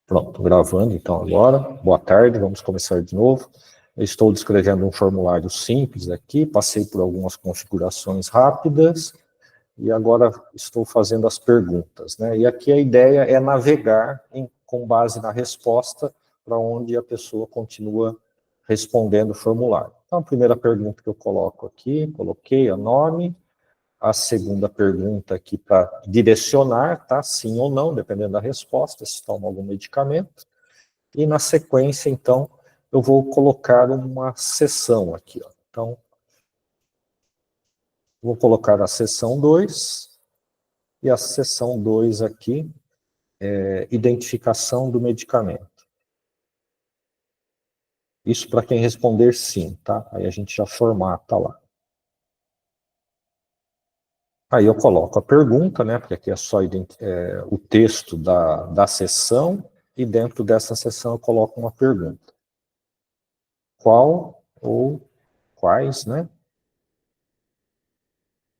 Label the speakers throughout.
Speaker 1: Pronto, gravando então agora. Boa tarde, vamos começar de novo. Eu estou descrevendo um formulário simples aqui, passei por algumas configurações rápidas e agora estou fazendo as perguntas, né? E aqui a ideia é navegar com base na resposta para onde a pessoa continua respondendo o formulário. Então, a primeira pergunta que eu coloco aqui, coloquei o nome. A segunda pergunta aqui para direcionar, tá? Sim ou não, dependendo da resposta, se toma algum medicamento. E na sequência, então, eu vou colocar uma seção aqui, ó. Então, vou colocar a seção 2, e a seção 2 aqui é identificação do medicamento. Isso para quem responder sim, tá? Aí a gente já formata lá. Aí eu coloco a pergunta, né, porque aqui é só o texto da seção, e dentro dessa seção eu coloco uma pergunta. Qual ou quais, né,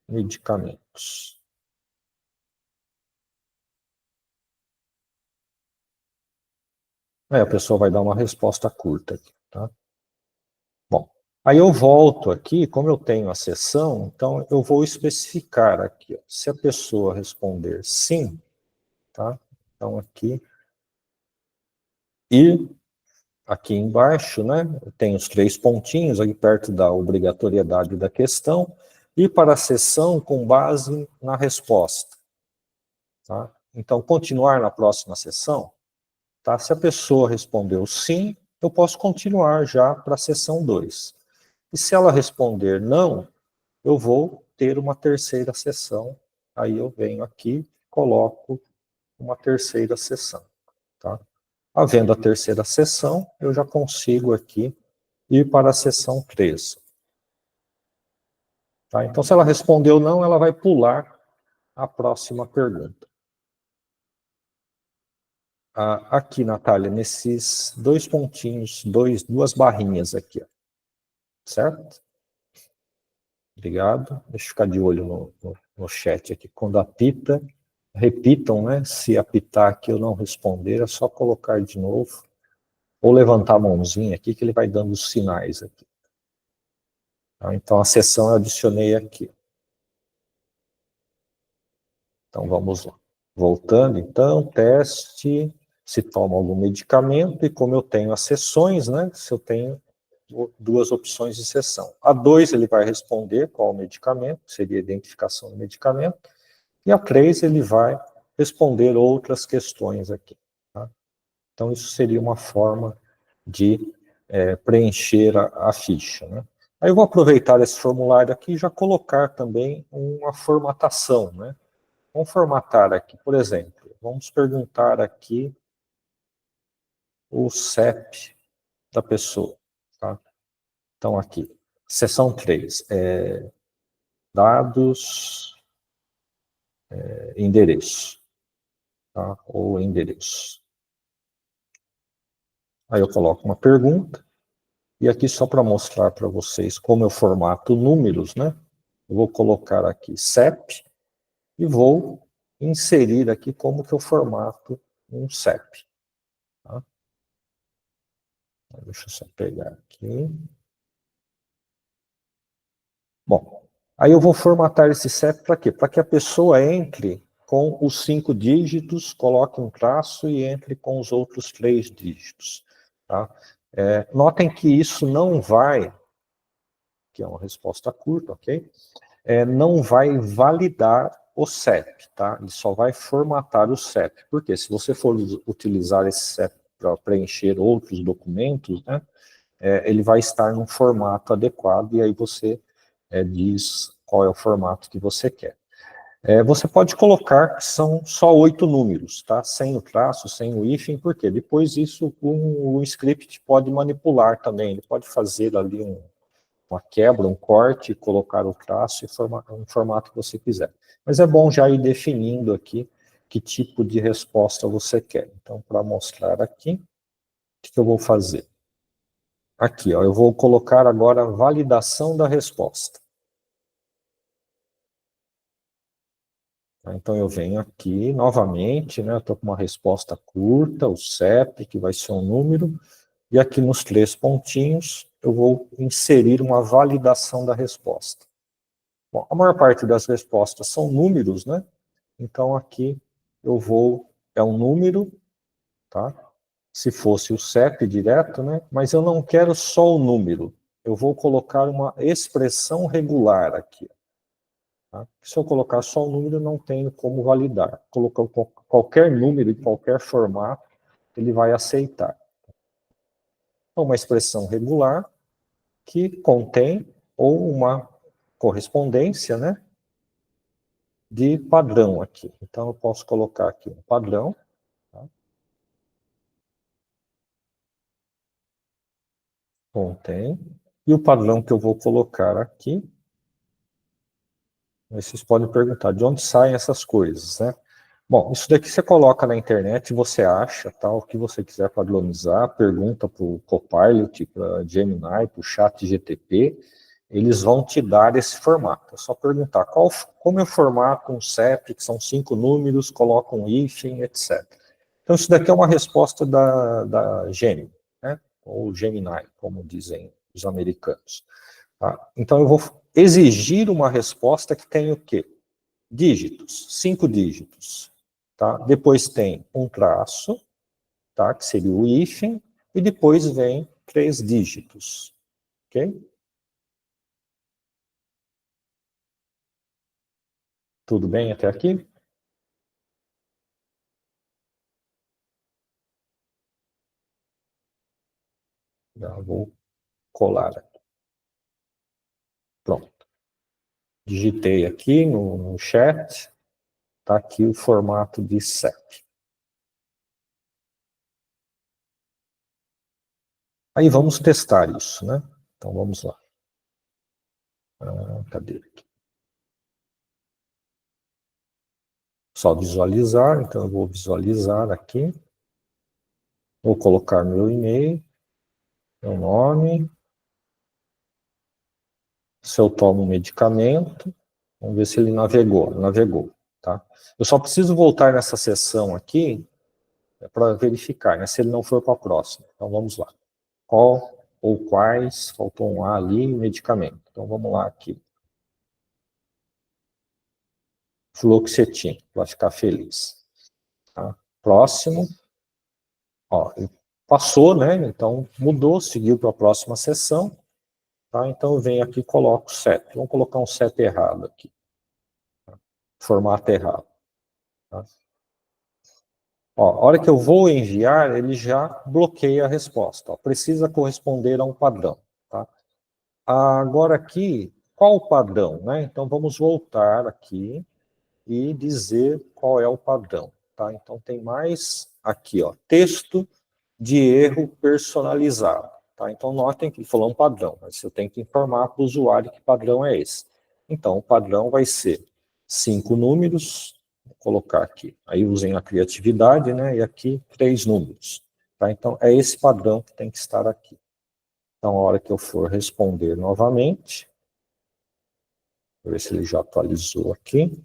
Speaker 1: medicamentos? Aí a pessoa vai dar uma resposta curta aqui, tá? Bom, aí eu volto aqui, como eu tenho a seção, então eu vou especificar aqui, ó, se a pessoa responder sim, tá? Então aqui, e aqui embaixo, né, tem os 3 pontinhos aqui perto da obrigatoriedade da questão, e para a seção com base na resposta, tá? Então, continuar na próxima sessão, tá? Se a pessoa respondeu sim, eu posso continuar já para a sessão 2. E se ela responder não, eu vou ter uma terceira sessão, aí eu venho aqui, coloco uma terceira sessão, tá? Havendo a terceira sessão, eu já consigo aqui ir para a sessão 3. Tá? Então, se ela respondeu não, ela vai pular a próxima pergunta. Aqui, Natália, nesses 2 pontinhos, duas barrinhas aqui, ó. Certo? Obrigado. Deixa eu ficar de olho no chat aqui. Quando apita, repitam, né? Se apitar aqui eu não responder, é só colocar de novo. Ou levantar a mãozinha aqui, que ele vai dando os sinais aqui. Tá? Então, a sessão eu adicionei aqui. Então, vamos lá. Voltando, então, teste, se toma algum medicamento, e como eu tenho as sessões, né? Se eu tenho 2 opções de sessão. A 2 ele vai responder qual o medicamento, seria a identificação do medicamento, e a 3 ele vai responder outras questões aqui. Tá? Então, isso seria uma forma de preencher a ficha, né? Aí eu vou aproveitar esse formulário aqui e já colocar também uma formatação, né? Vamos formatar aqui, por exemplo, vamos perguntar aqui o CEP da pessoa, tá? Então aqui, seção 3, dados, endereço, tá? Ou endereço. Aí eu coloco uma pergunta, e aqui só para mostrar para vocês como eu formato números, né? Eu vou colocar aqui CEP, e vou inserir aqui como que eu formato um CEP. Tá? Deixa eu só pegar aqui. Bom, aí eu vou formatar esse CEP para quê? Para que a pessoa entre com os 5 dígitos, coloque um traço e entre com os outros 3 dígitos. Tá? Notem que isso não vai, que é uma resposta curta, ok? Não vai validar o CEP, tá? Ele só vai formatar o CEP. Porque se você for utilizar esse CEP para preencher outros documentos, né, ele vai estar num formato adequado, e aí você diz qual é o formato que você quer. Você pode colocar que são só 8 números, tá? Sem o traço, sem o hífen, porque depois isso o script pode manipular também, ele pode fazer ali uma quebra, um corte, colocar o traço e um formato que você quiser. Mas é bom já ir definindo aqui que tipo de resposta você quer. Então, para mostrar aqui, o que eu vou fazer? Aqui, ó, eu vou colocar agora a validação da resposta. Então, eu venho aqui, novamente, né, estou com uma resposta curta, o CEP, que vai ser um número, e aqui nos 3 pontinhos, eu vou inserir uma validação da resposta. Bom, a maior parte das respostas são números, né? Então, aqui eu vou, é um número, tá? Se fosse o CEP direto, né? Mas eu não quero só o número, eu vou colocar uma expressão regular aqui. Tá? Se eu colocar só o número, não tenho como validar. Colocar qualquer número em qualquer formato, ele vai aceitar. Então, uma expressão regular que contém ou uma correspondência, né, de padrão aqui. Então, eu posso colocar aqui um padrão. Tá? Contém. E o padrão que eu vou colocar aqui, vocês podem perguntar de onde saem essas coisas, né? Bom, isso daqui você coloca na internet, você acha, tal, o que você quiser padronizar, pergunta para o Copilot, para Gemini, para o ChatGPT, eles vão te dar esse formato. É só perguntar como eu formato um CEP, que são 5 números, coloca um hífen, etc. Então, isso daqui é uma resposta da Gemini, né? Ou Gemini, como dizem os americanos. Tá? Então, eu vou exigir uma resposta que tenha o quê? Dígitos, 5 dígitos. Tá? Depois tem um traço, tá? Que seria o hífen, e depois vem 3 dígitos. Ok? Tudo bem até aqui? Já vou colar aqui. Pronto. Digitei aqui no chat, está aqui o formato de CEP. Aí vamos testar isso, né? Então vamos lá. Cadê aqui? Só visualizar, então eu vou visualizar aqui. Vou colocar meu e-mail, meu nome, se eu tomo medicamento, vamos ver se ele navegou, tá? Eu só preciso voltar nessa sessão aqui para verificar, né, se ele não for para a próxima. Então vamos lá. Qual ou quais, faltou um A ali, medicamento. Então vamos lá aqui. Fluoxetina, para ficar feliz. Tá? Próximo, ó, passou, né? Então mudou, seguiu para a próxima sessão. Tá? Então eu venho aqui e coloco CEP. Vamos colocar um CEP errado aqui. Formato errado. Tá? Ó, a hora que eu vou enviar, ele já bloqueia a resposta. Ó, precisa corresponder a um padrão. Tá? Agora aqui, qual o padrão? Né? Então vamos voltar aqui e dizer qual é o padrão. Tá? Então tem mais aqui, ó, texto de erro personalizado. Tá? Então notem que ele falou um padrão, mas eu tenho que informar para o usuário que padrão é esse. Então o padrão vai ser 5 números, vou colocar aqui. Aí usem a criatividade, né? E aqui 3 números. Tá? Então é esse padrão que tem que estar aqui. Então a hora que eu for responder novamente, vou ver se ele já atualizou aqui.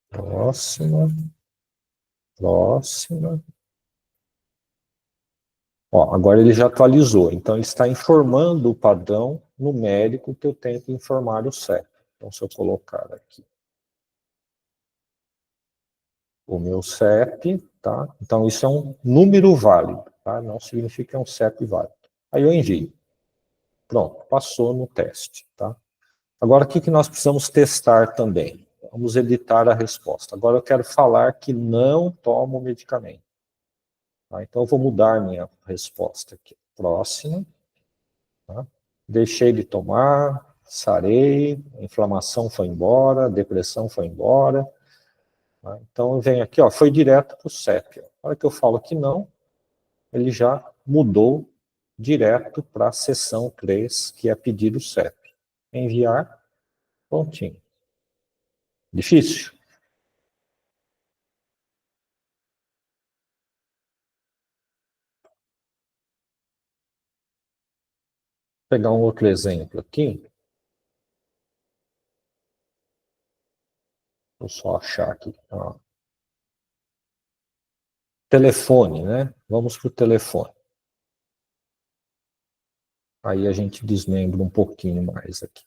Speaker 1: Próxima. Próxima. Ó, agora ele já atualizou, então ele está informando o padrão numérico que eu tenho que informar o CEP. Então, se eu colocar aqui o meu CEP, tá? Então, isso é um número válido, tá? Não significa que é um CEP válido. Aí eu envio. Pronto, passou no teste, tá? Agora, o que que nós precisamos testar também? Vamos editar a resposta. Agora eu quero falar que não tomo medicamento. Tá? Então, eu vou mudar minha resposta aqui. Próximo. Tá? Deixei de tomar, sarei, a inflamação foi embora, a depressão foi embora. Tá? Então, vem aqui, ó, foi direto para o CEP. A hora que eu falo que não, ele já mudou direto para a seção 3, que é pedir o CEP. Enviar, pontinho. Difícil? pegar um outro exemplo aqui. Vou só achar aqui. Telefone, né? Vamos para o telefone. Aí a gente desmembra um pouquinho mais aqui.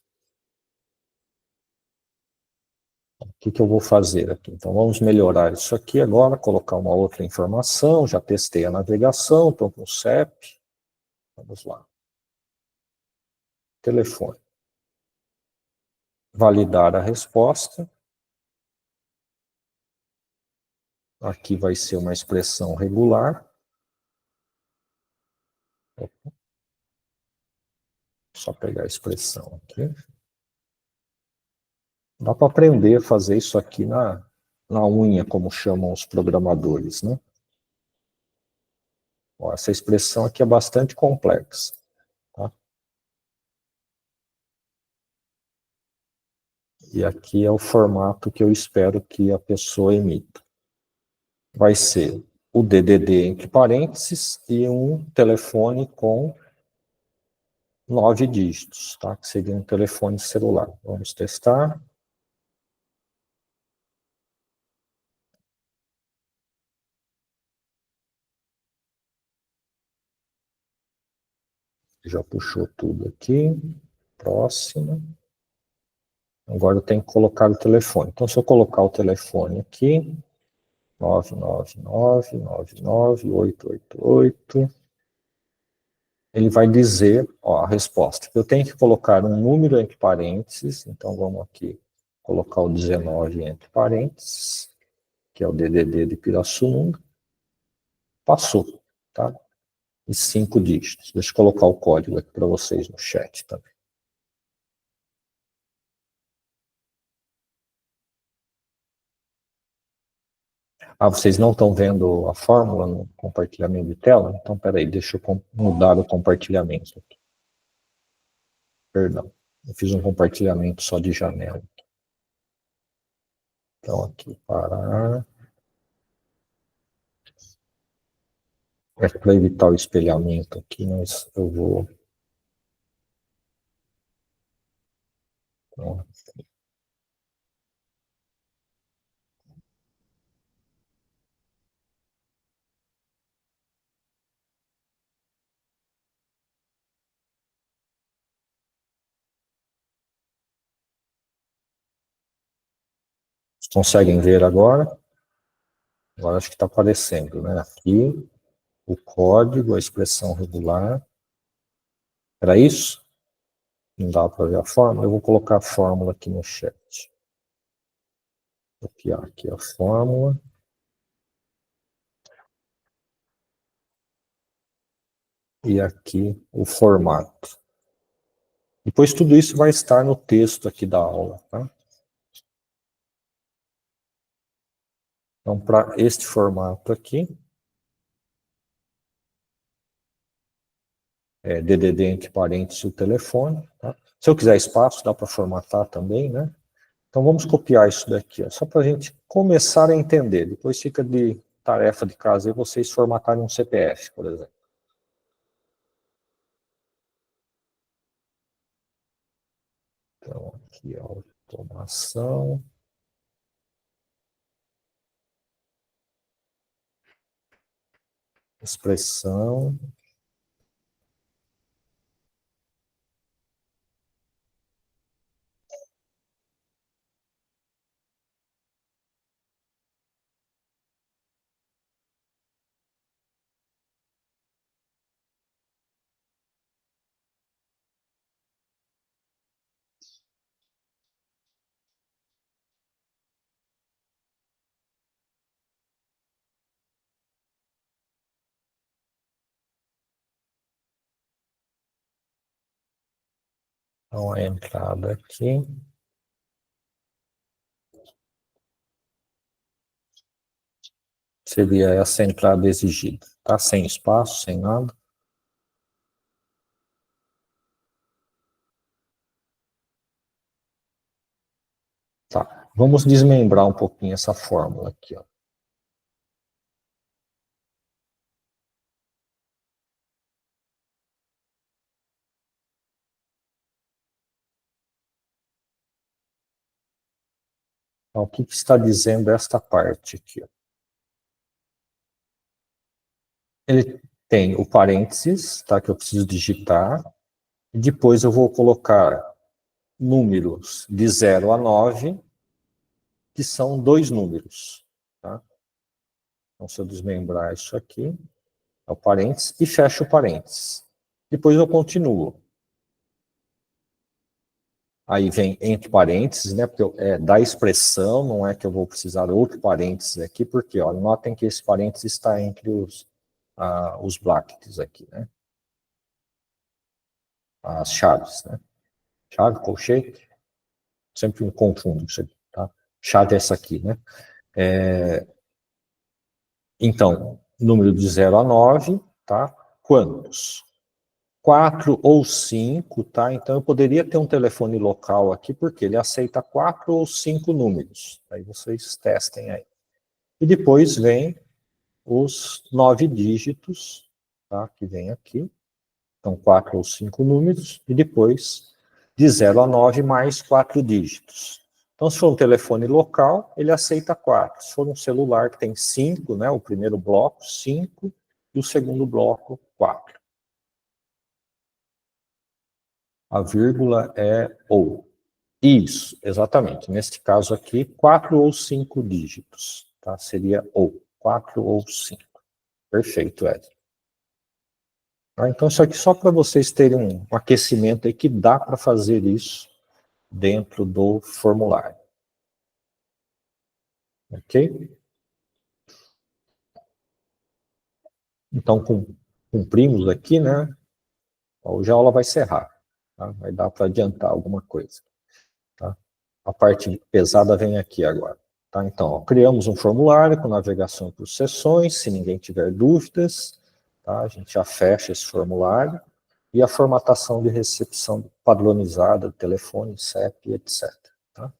Speaker 1: O que eu vou fazer aqui? Então, vamos melhorar isso aqui agora, colocar uma outra informação. Já testei a navegação, estou com o CEP. Vamos lá. Telefone. Validar a resposta. Aqui vai ser uma expressão regular. Só pegar a expressão aqui. Dá para aprender a fazer isso aqui na unha, como chamam os programadores, né? Ó, essa expressão aqui é bastante complexa. Tá? E aqui é o formato que eu espero que a pessoa emita. Vai ser o DDD entre parênteses e um telefone com 9 dígitos, tá? Que seria um telefone celular. Vamos testar. Já puxou tudo aqui. Próximo. Agora eu tenho que colocar o telefone. Então, se eu colocar o telefone aqui, 999-99-888, ele vai dizer, ó, a resposta. Eu tenho que colocar um número entre parênteses, então vamos aqui colocar o 19 entre parênteses, que é o DDD de Pirassununga. Passou, tá? E 5 dígitos. Deixa eu colocar o código aqui para vocês no chat também. Ah, vocês não estão vendo a fórmula no compartilhamento de tela? Então, peraí, deixa eu mudar o compartilhamento aqui. Perdão, eu fiz um compartilhamento só de janela. Então, aqui, parar. É para evitar o espelhamento aqui, mas eu vou... Então, vocês conseguem ver agora? Agora acho que está aparecendo, né? Aqui, o código, a expressão regular. Era isso? Não dá para ver a fórmula? Eu vou colocar a fórmula aqui no chat. Vou copiar aqui a fórmula. E aqui o formato. Depois tudo isso vai estar no texto aqui da aula, tá? Então, para este formato aqui, DDD entre parênteses o telefone, tá? Se eu quiser espaço, dá para formatar também, né? Então, vamos copiar isso daqui, ó, só para a gente começar a entender. Depois fica de tarefa de casa e vocês formatarem um CPF, por exemplo. Então, aqui, automação. Expressão. Então, a entrada aqui. Seria essa entrada exigida, tá? Sem espaço, sem nada. Tá. Vamos desmembrar um pouquinho essa fórmula aqui, ó. Então, o que está dizendo esta parte aqui? Ele tem o parênteses, tá, que eu preciso digitar, e depois eu vou colocar números de 0 a 9, que são 2 números. Tá? Então, se eu desmembrar isso aqui, é o parênteses, e fecho o parênteses. Depois eu continuo. Aí vem entre parênteses, né? Porque da expressão, não é que eu vou precisar de outro parênteses aqui, porque, ó, notem que esse parênteses está entre os brackets aqui, né? As chaves, né? Chave, colchete, sempre me confundo isso aqui, tá? Chave é essa aqui, né? Então, número de 0 a 9, tá? Quantos? 4 ou 5, tá? Então eu poderia ter um telefone local aqui, porque ele aceita 4 ou 5 números. Aí vocês testem aí. E depois vem os 9 dígitos, tá? Que vem aqui. Então, 4 ou 5 números, e depois de 0 a 9 mais 4 dígitos. Então, se for um telefone local, ele aceita 4. Se for um celular que tem 5, né? O primeiro bloco, 5, e o segundo bloco, 4. A vírgula é ou. Isso, exatamente. Neste caso aqui, 4 ou 5 dígitos. Tá? Seria ou. 4 ou 5. Perfeito, Ed. Tá? Então, isso aqui só para vocês terem um aquecimento aí que dá para fazer isso dentro do formulário. Ok? Então, cumprimos aqui, né? Hoje a aula vai encerrar. Tá? Vai dar para adiantar alguma coisa. Tá? A parte pesada vem aqui agora. Tá? Então, ó, criamos um formulário com navegação por seções. Se ninguém tiver dúvidas, tá? A gente já fecha esse formulário. E a formatação de recepção padronizada, telefone, CEP, etc. Tá?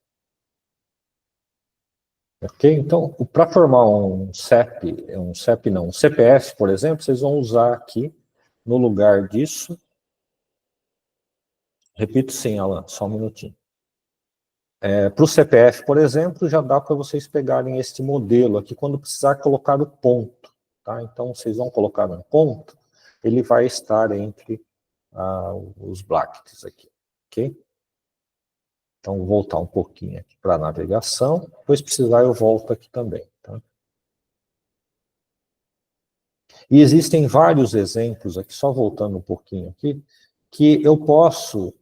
Speaker 1: Ok? Então, para formar um CEP não, um CPF, por exemplo, vocês vão usar aqui, no lugar disso, repito sim, Alan, só um minutinho. Para o CPF, por exemplo, já dá para vocês pegarem este modelo aqui quando precisar colocar o ponto. Tá? Então, vocês vão colocar um ponto, ele vai estar entre os brackets aqui. Ok? Então, vou voltar um pouquinho aqui para a navegação. Depois, precisar, eu volto aqui também. Tá? E existem vários exemplos aqui, só voltando um pouquinho aqui, que eu posso,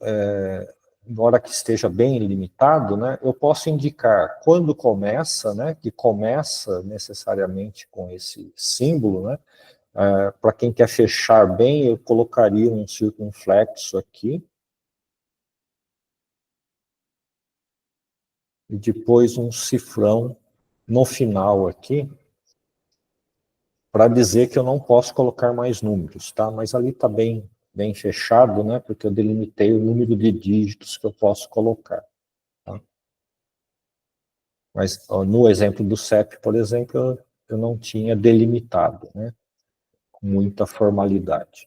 Speaker 1: embora que esteja bem limitado, né, eu posso indicar quando começa, né, que começa necessariamente com esse símbolo, né, para quem quer fechar bem, eu colocaria um circunflexo aqui, e depois um cifrão no final aqui, para dizer que eu não posso colocar mais números, tá? Mas ali está bem fechado, né? Porque eu delimitei o número de dígitos que eu posso colocar. Tá? Mas ó, no exemplo do CEP, por exemplo, eu não tinha delimitado, né? Com muita formalidade.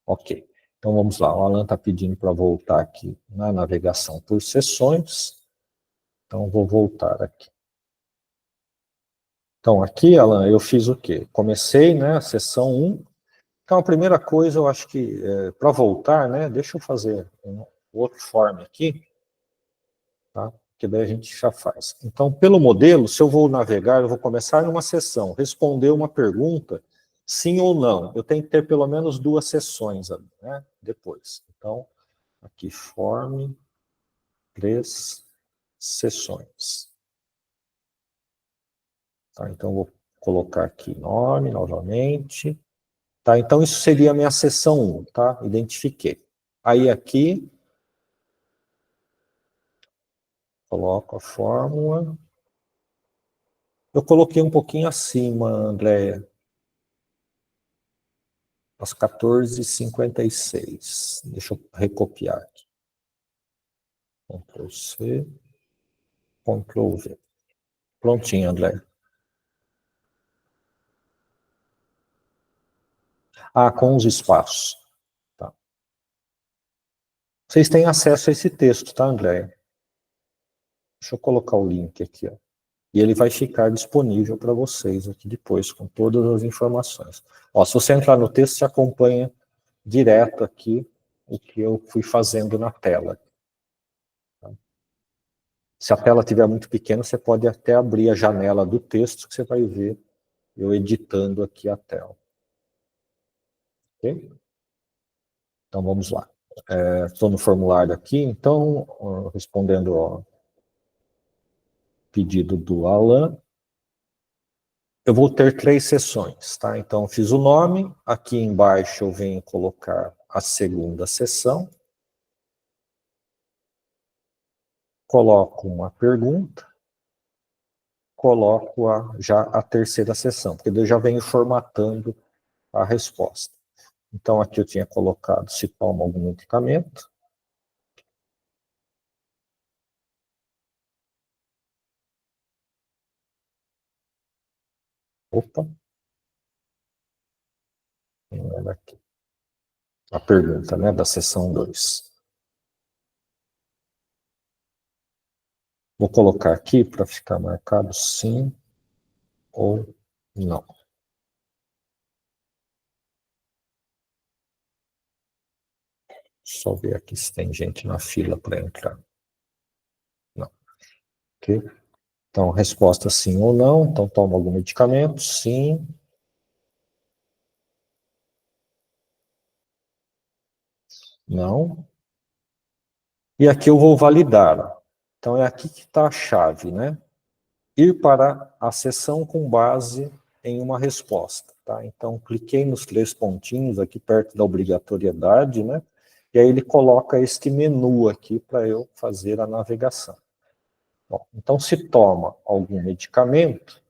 Speaker 1: Ok. Então vamos lá. O Alan está pedindo para voltar aqui na navegação por sessões. Então vou voltar aqui. Então aqui, Alan, eu fiz o quê? Comecei, né? A sessão 1. Então, a primeira coisa, eu acho que, para voltar, né, deixa eu fazer um outro form aqui, tá? Que daí a gente já faz. Então, pelo modelo, se eu vou navegar, eu vou começar numa sessão, responder uma pergunta, sim ou não. Eu tenho que ter pelo menos 2 sessões ali, né, depois. Então, aqui, form, 3 sessões. Tá? Então, vou colocar aqui nome, novamente. Tá? Então, isso seria a minha sessão 1, tá? Identifiquei. Aí, aqui, coloco a fórmula. Eu coloquei um pouquinho acima, Andréia. Às 14h56. Deixa eu recopiar aqui. Ctrl C, Ctrl V. Prontinho, André. Ah, com os espaços. Tá. Vocês têm acesso a esse texto, tá, André? Deixa eu colocar o link aqui, ó. E ele vai ficar disponível para vocês aqui depois, com todas as informações. Ó, se você entrar no texto, você acompanha direto aqui o que eu fui fazendo na tela. Tá? Se a tela estiver muito pequena, você pode até abrir a janela do texto, que você vai ver eu editando aqui a tela. Ok? Então, vamos lá. Estou no formulário aqui, então, respondendo ao pedido do Alan, eu vou ter 3 sessões, tá? Então, fiz o nome, aqui embaixo eu venho colocar a segunda sessão, coloco uma pergunta, coloco já a terceira sessão, porque eu já venho formatando a resposta. Então, aqui eu tinha colocado se toma algum medicamento. Opa. Olha aqui. A pergunta, né, da sessão 2. Vou colocar aqui para ficar marcado sim ou não. Só ver aqui se tem gente na fila para entrar. Não. Ok? Então, resposta sim ou não. Então, toma algum medicamento? Sim. Não. E aqui eu vou validar. Então, é aqui que está a chave, né? Ir para a sessão com base em uma resposta. Tá? Então, cliquei nos 3 pontinhos aqui perto da obrigatoriedade, né? E aí ele coloca este menu aqui para eu fazer a navegação. Bom, então, se toma algum medicamento,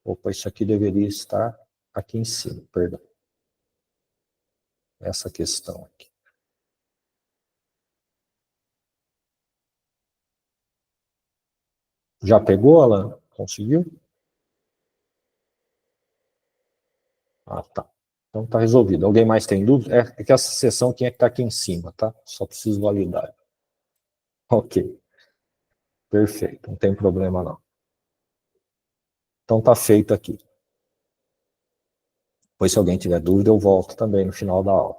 Speaker 1: opa, isso aqui deveria estar aqui em cima, perdão. Essa questão aqui. Já pegou, Alan? Conseguiu? Ah, tá. Então tá resolvido. Alguém mais tem dúvida? É que essa sessão tinha que estar aqui em cima, tá? Só preciso validar. Ok. Perfeito. Não tem problema não. Então tá feito aqui. Pois se alguém tiver dúvida, eu volto também no final da aula.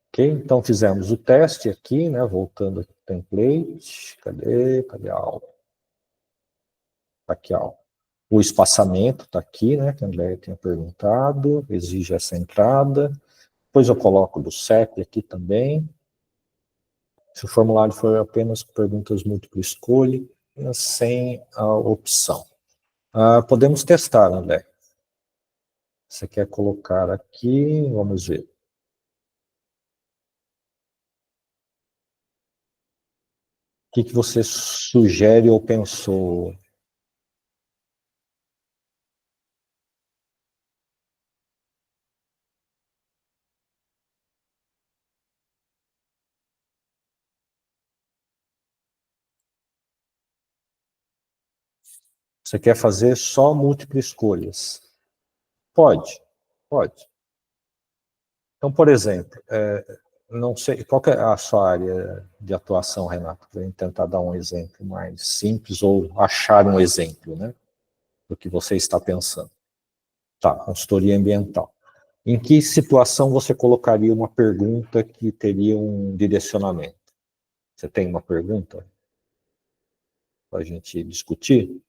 Speaker 1: Ok? Então fizemos o teste aqui, né? Voltando aqui no template. Cadê a aula? Tá aqui a aula. O espaçamento está aqui, né? Que a Andréia tinha perguntado. Exige essa entrada. Depois eu coloco do CEP aqui também. Se o formulário for apenas com perguntas múltipla escolha, sem a opção. Podemos testar, André. Você quer colocar aqui, vamos ver. O que você sugere ou pensou? Você quer fazer só múltipla escolhas? Pode, pode. Então, por exemplo, não sei, qual é a sua área de atuação, Renato? Para tentar dar um exemplo mais simples ou achar um exemplo, né, do que você está pensando. Tá, consultoria ambiental. Em que situação você colocaria uma pergunta que teria um direcionamento? Você tem uma pergunta para a gente discutir?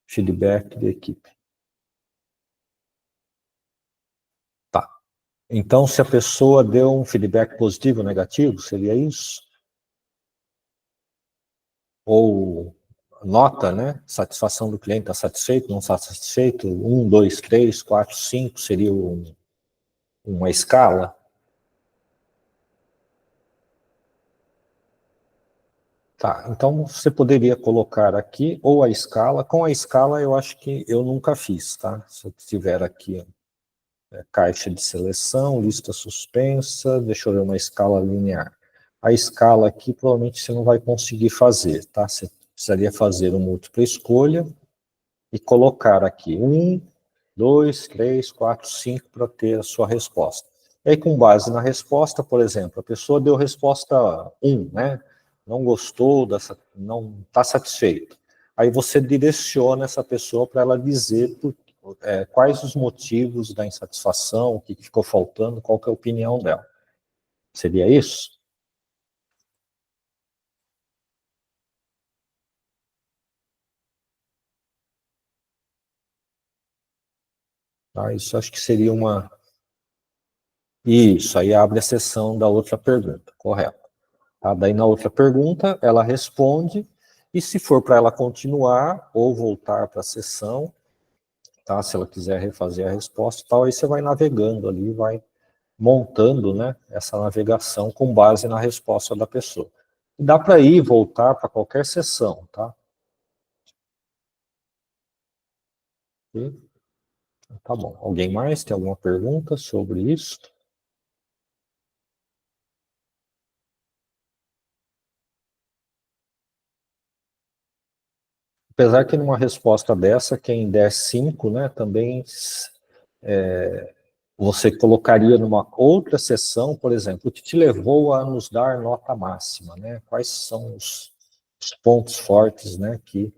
Speaker 1: Feedback da equipe. Tá. Então, se a pessoa deu um feedback positivo ou negativo, seria isso? Ou nota, né? Satisfação do cliente, está satisfeito, não está satisfeito? 1, 2, 3, 4, 5 seria uma escala? Tá, então você poderia colocar aqui, ou a escala. Com a escala eu acho que eu nunca fiz, tá? Se eu tiver aqui caixa de seleção, lista suspensa, deixa eu ver uma escala linear. A escala aqui provavelmente você não vai conseguir fazer, tá? Você precisaria fazer uma múltipla escolha e colocar aqui 1, 2, 3, 4, 5 para ter a sua resposta. E aí, com base na resposta, por exemplo, a pessoa deu resposta 1, né? Não gostou, não está satisfeito. Aí você direciona essa pessoa para ela dizer quais os motivos da insatisfação, o que ficou faltando, qual que é a opinião dela. Seria isso? Tá? Isso acho que seria uma. Isso, aí abre a sessão da outra pergunta, correto. Tá? Daí na outra pergunta, ela responde, e se for para ela continuar ou voltar para a sessão, tá? Se ela quiser refazer a resposta e tal, aí você vai navegando ali, vai montando, né, essa navegação com base na resposta da pessoa. E dá para ir e voltar para qualquer sessão, tá? E, tá bom. Alguém mais tem alguma pergunta sobre isso? Apesar que numa resposta dessa, quem der 5, né, também você colocaria numa outra sessão, por exemplo, o que te levou a nos dar nota máxima, né? Quais são os pontos fortes, né, que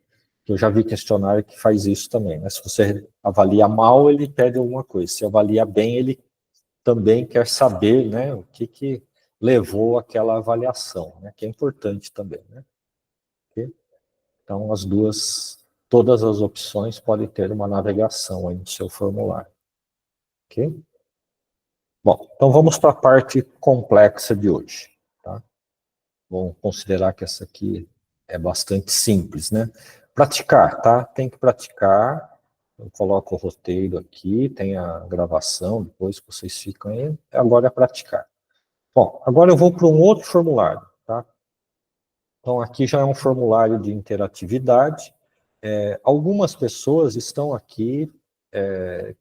Speaker 1: eu já vi questionário que faz isso também, né? Se você avalia mal, ele pede alguma coisa. Se avalia bem, ele também quer saber, né, o que levou àquela avaliação, né? Que é importante também, né? Ok? Então, todas as opções podem ter uma navegação aí no seu formulário, ok? Bom, então vamos para a parte complexa de hoje, tá? Vamos considerar que essa aqui é bastante simples, né? Praticar, tá? Tem que praticar. Eu coloco o roteiro aqui, tem a gravação, depois que vocês ficam aí. Agora é praticar. Bom, agora eu vou para um outro formulário, tá? Então aqui já é um formulário de interatividade. Algumas pessoas estão aqui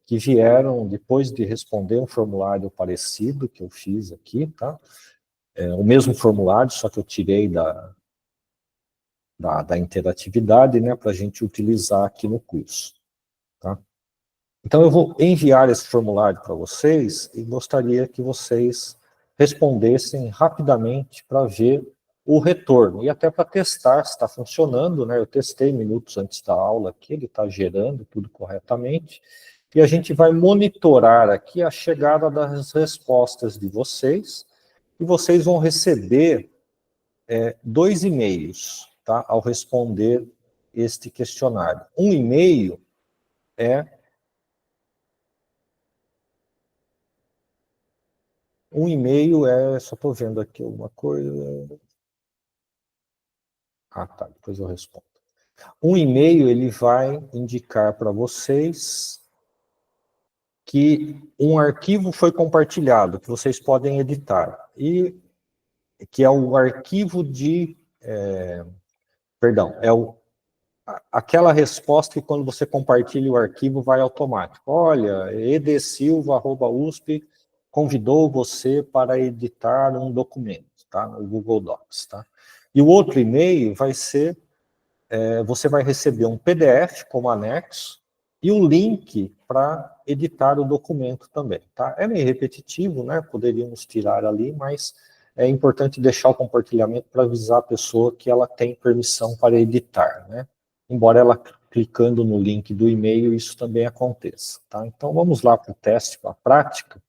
Speaker 1: que vieram depois de responder um formulário parecido que eu fiz aqui, tá? O mesmo formulário, só que eu tirei da interatividade, né, para a gente utilizar aqui no curso, tá? Então eu vou enviar esse formulário para vocês e gostaria que vocês respondessem rapidamente para ver o retorno e até para testar se está funcionando, né? Eu testei minutos antes da aula aqui, ele está gerando tudo corretamente. E a gente vai monitorar aqui a chegada das respostas de vocês, e vocês vão receber 2 e-mails, tá, ao responder este questionário. Um e-mail é só estou vendo aqui alguma coisa. Ah, tá, depois eu respondo. Um e-mail ele vai indicar para vocês que um arquivo foi compartilhado, que vocês podem editar, e que é o arquivo perdão, aquela resposta que quando você compartilha o arquivo vai automático. Olha, edsilva@usp convidou você para editar um documento, tá? No Google Docs, tá? E o outro e-mail vai ser, você vai receber um PDF como anexo e um link para editar o documento também, tá? É meio repetitivo, né? Poderíamos tirar ali, mas é importante deixar o compartilhamento para avisar a pessoa que ela tem permissão para editar, né? Embora ela clicando no link do e-mail, isso também aconteça, tá? Então vamos lá para o teste, para a prática,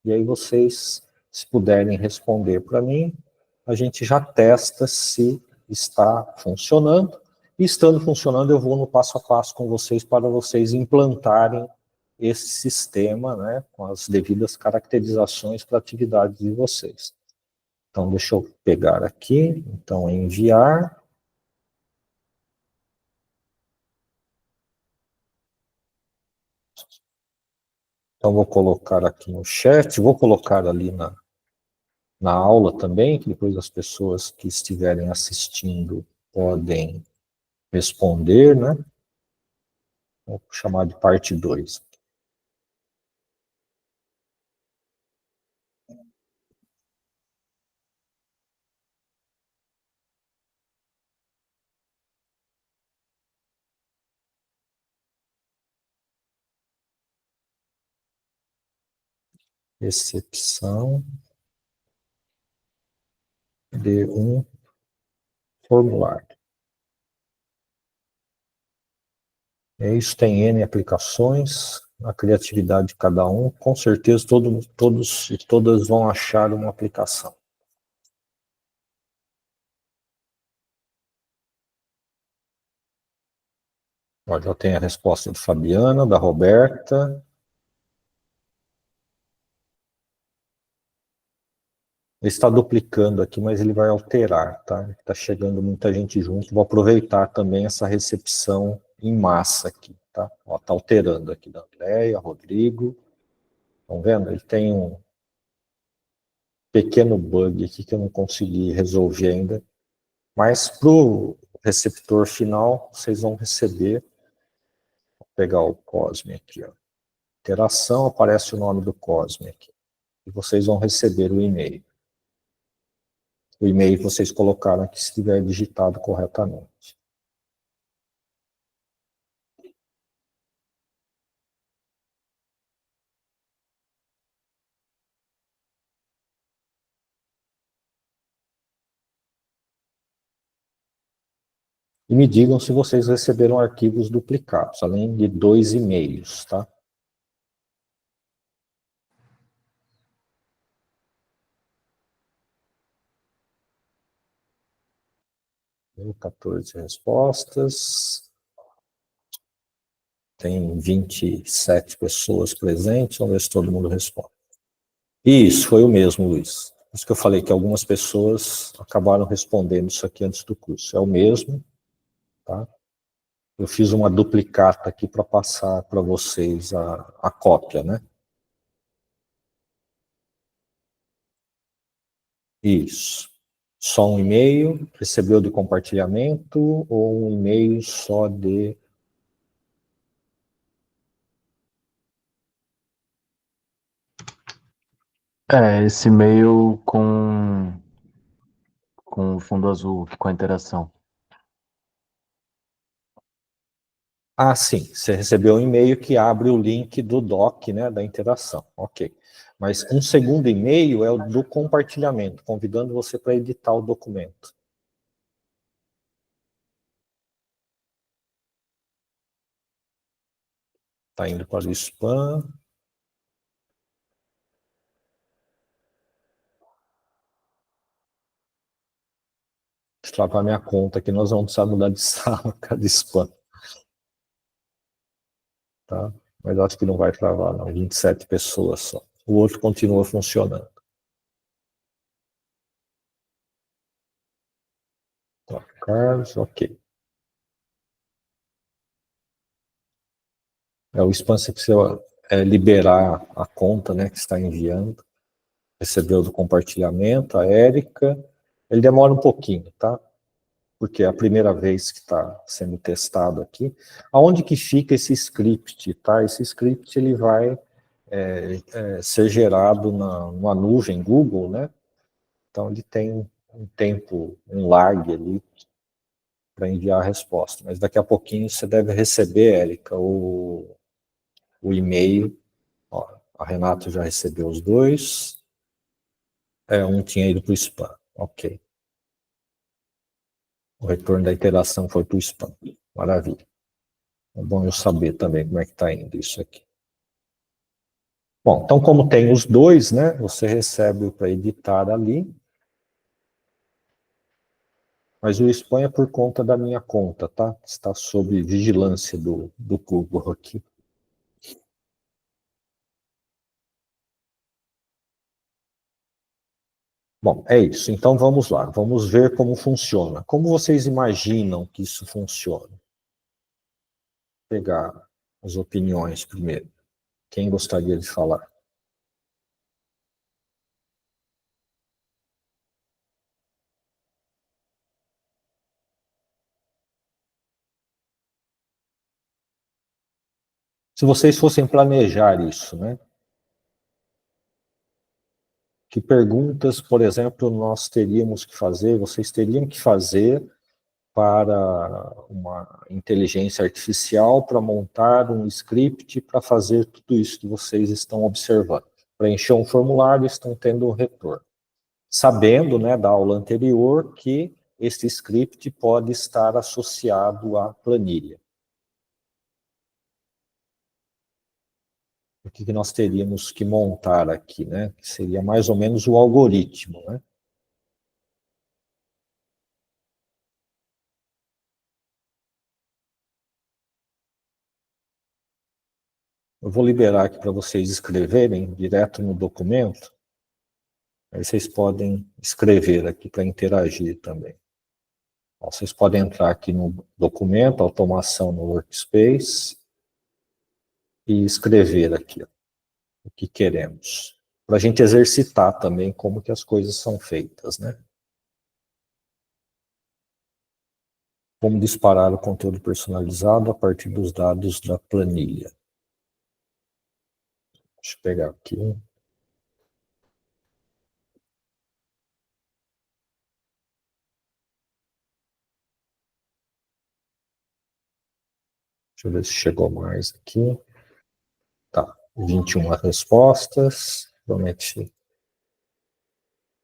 Speaker 1: e aí vocês, se puderem responder para mim, a gente já testa se está funcionando. E estando funcionando, eu vou no passo a passo com vocês para vocês implantarem esse sistema, né, com as devidas caracterizações para a atividade de vocês. Então, deixa eu pegar aqui, então, enviar. Então, vou colocar aqui no chat, vou colocar ali na aula também, que depois as pessoas que estiverem assistindo podem responder, né? Vou chamar de parte 2. recepção de um formulário. Isso tem N aplicações, a criatividade de cada um, com certeza todos e todas vão achar uma aplicação. Ó, já tem a resposta de Fabiana, da Roberta. Ele está duplicando aqui, mas ele vai alterar, tá? Está chegando muita gente junto. Vou aproveitar também essa recepção em massa aqui, tá? Ó, tá alterando aqui da Andréia, Rodrigo. Estão vendo? Ele tem um pequeno bug aqui que eu não consegui resolver ainda. Mas para o receptor final, vocês vão receber. Vou pegar o Cosme aqui, ó. Interação, aparece o nome do Cosme aqui. E vocês vão receber o e-mail. O e-mail que vocês colocaram aqui, se estiver digitado corretamente. E me digam se vocês receberam arquivos duplicados, além de 2 e-mails, tá? 14 respostas. Tem 27 pessoas presentes, vamos ver se todo mundo responde. Isso, foi o mesmo, Luiz. Por isso que eu falei que algumas pessoas acabaram respondendo isso aqui antes do curso. É o mesmo, tá? Eu fiz uma duplicata aqui para passar para vocês a cópia, né? Isso. Só um e-mail, recebeu de compartilhamento ou um e-mail só de...
Speaker 2: Esse e-mail com o fundo azul, com a interação.
Speaker 1: Ah, sim, você recebeu um e-mail que abre o link do doc, né, da interação, ok. Mas um segundo e-mail é o do compartilhamento, convidando você para editar o documento. Está indo para o spam. Deixa eu travar minha conta aqui, nós vamos precisar mudar de sala, cada spam. Tá? Mas acho que não vai travar, não. 27 pessoas só. O outro continua funcionando. Tá, Carlos, ok. O spam você precisa liberar a conta, né, que está enviando. Recebeu do compartilhamento, a Érica. Ele demora um pouquinho, tá? Porque é a primeira vez que está sendo testado aqui. Aonde que fica esse script, tá? Esse script ele vai ser gerado numa nuvem Google, né? Então ele tem um tempo, um lag ali para enviar a resposta. Mas daqui a pouquinho você deve receber, Érica, o e-mail. Ó, a Renata já recebeu os dois. Um tinha ido para o spam. Ok. O retorno da interação foi para o spam. Maravilha. É bom eu saber também como é que está indo isso aqui. Bom, então como tem os dois, né, você recebe para editar ali. Mas o spam é por conta da minha conta, tá? Está sob vigilância do Google aqui. Bom, é isso. Então vamos lá. Vamos ver como funciona. Como vocês imaginam que isso funciona? Vou pegar as opiniões primeiro. Quem gostaria de falar? Se vocês fossem planejar isso, né? Que perguntas, por exemplo, nós teríamos que fazer, vocês teriam que fazer para uma inteligência artificial, para montar um script para fazer tudo isso que vocês estão observando, preencher um formulário e estão tendo um retorno. Sabendo, né, da aula anterior, que este script pode estar associado à planilha. O que nós teríamos que montar aqui, né? Que seria mais ou menos o algoritmo, né? Eu vou liberar aqui para vocês escreverem direto no documento. Aí vocês podem escrever aqui para interagir também. Então, vocês podem entrar aqui no documento, automação no Workspace, e escrever aqui ó, o que queremos. Para a gente exercitar também como que as coisas são feitas, né? Como disparar o conteúdo personalizado a partir dos dados da planilha. Deixa eu pegar aqui. Deixa eu ver se chegou mais aqui. Tá, 21 respostas. Prometi.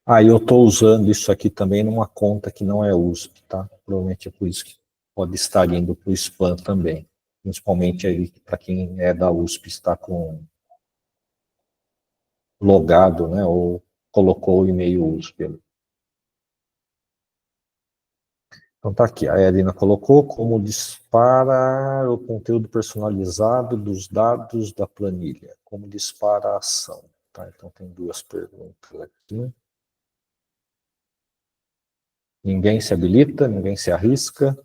Speaker 1: E eu estou usando isso aqui também numa conta que não é USP, tá? Provavelmente é por isso que pode estar indo para o spam também. Principalmente aí para quem é da USP, está com logado, né? Ou colocou o e-mail USP ali. Então tá aqui, a Edna colocou como dispara o conteúdo personalizado dos dados da planilha, como dispara a ação. Tá? Então tem duas perguntas aqui. Ninguém se habilita, ninguém se arrisca.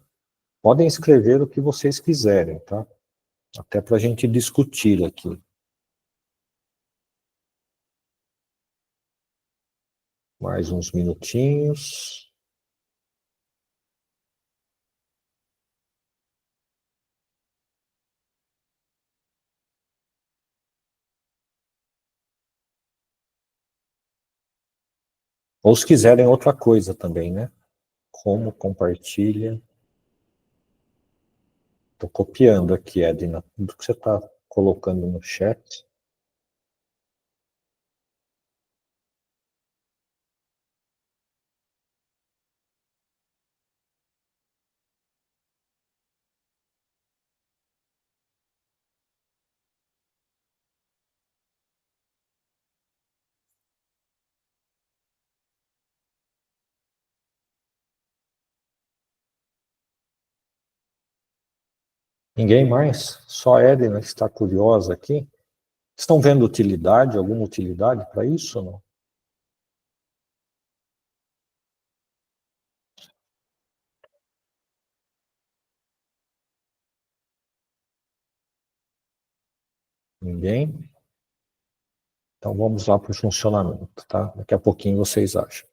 Speaker 1: Podem escrever o que vocês quiserem, tá? Até para a gente discutir aqui. Mais uns minutinhos. Ou se quiserem outra coisa também, né? Como compartilha. Estou copiando aqui, Edna, tudo que você está colocando no chat. Ninguém mais? Só a Edna que está curiosa aqui. Estão vendo utilidade, alguma utilidade para isso ou não? Ninguém? Então vamos lá para o funcionamento, tá? Daqui a pouquinho vocês acham.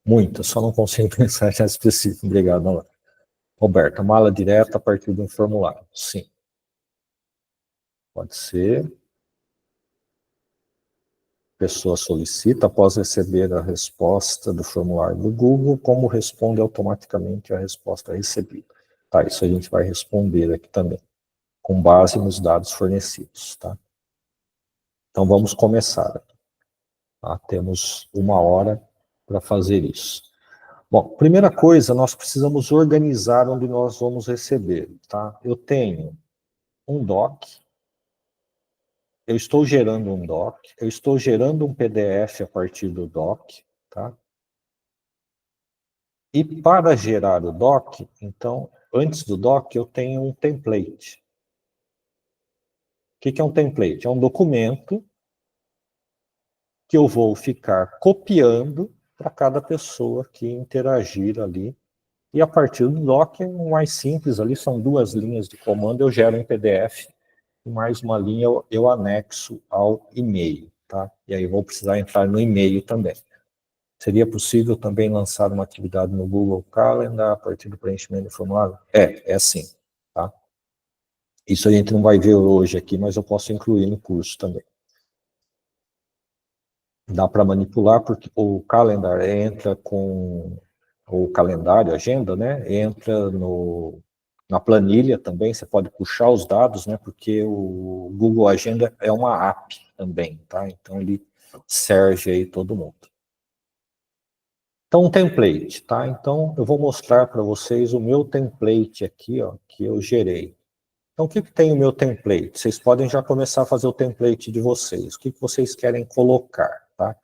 Speaker 1: Muitas, só não consigo pensar em específico. Obrigado, Ana. Roberta, mala direta a partir de um formulário. Sim. Pode ser. A pessoa solicita, após receber a resposta do formulário do Google, como responde automaticamente a resposta recebida. Tá, isso a gente vai responder aqui também, com base nos dados fornecidos, tá? Então vamos começar. Tá? Temos 1 hora para fazer isso. Bom, primeira coisa, nós precisamos organizar onde nós vamos receber, tá? Eu tenho um doc, eu estou gerando um doc, eu estou gerando um PDF a partir do doc, tá? E para gerar o doc, então, antes do doc, eu tenho um template. O que é um template? É um documento que eu vou ficar copiando para cada pessoa que interagir ali. E a partir do doc, o mais simples ali, são 2 linhas de comando, eu gero em PDF, e mais uma linha eu anexo ao e-mail, tá? E aí eu vou precisar entrar no e-mail também. Seria possível também lançar uma atividade no Google Calendar a partir do preenchimento do formulário? É assim, tá? Isso a gente não vai ver hoje aqui, mas eu posso incluir no curso também. Dá para manipular, porque o Calendar entra com o calendário, agenda, né? Entra na planilha também, você pode puxar os dados, né? Porque o Google Agenda é uma app, também, tá? Então ele serve aí todo mundo. Então, um template, tá? Então, eu vou mostrar para vocês o meu template aqui, ó, que eu gerei. Então, o que tem o meu template? Vocês podem já começar a fazer o template de vocês. O que vocês querem colocar, tá?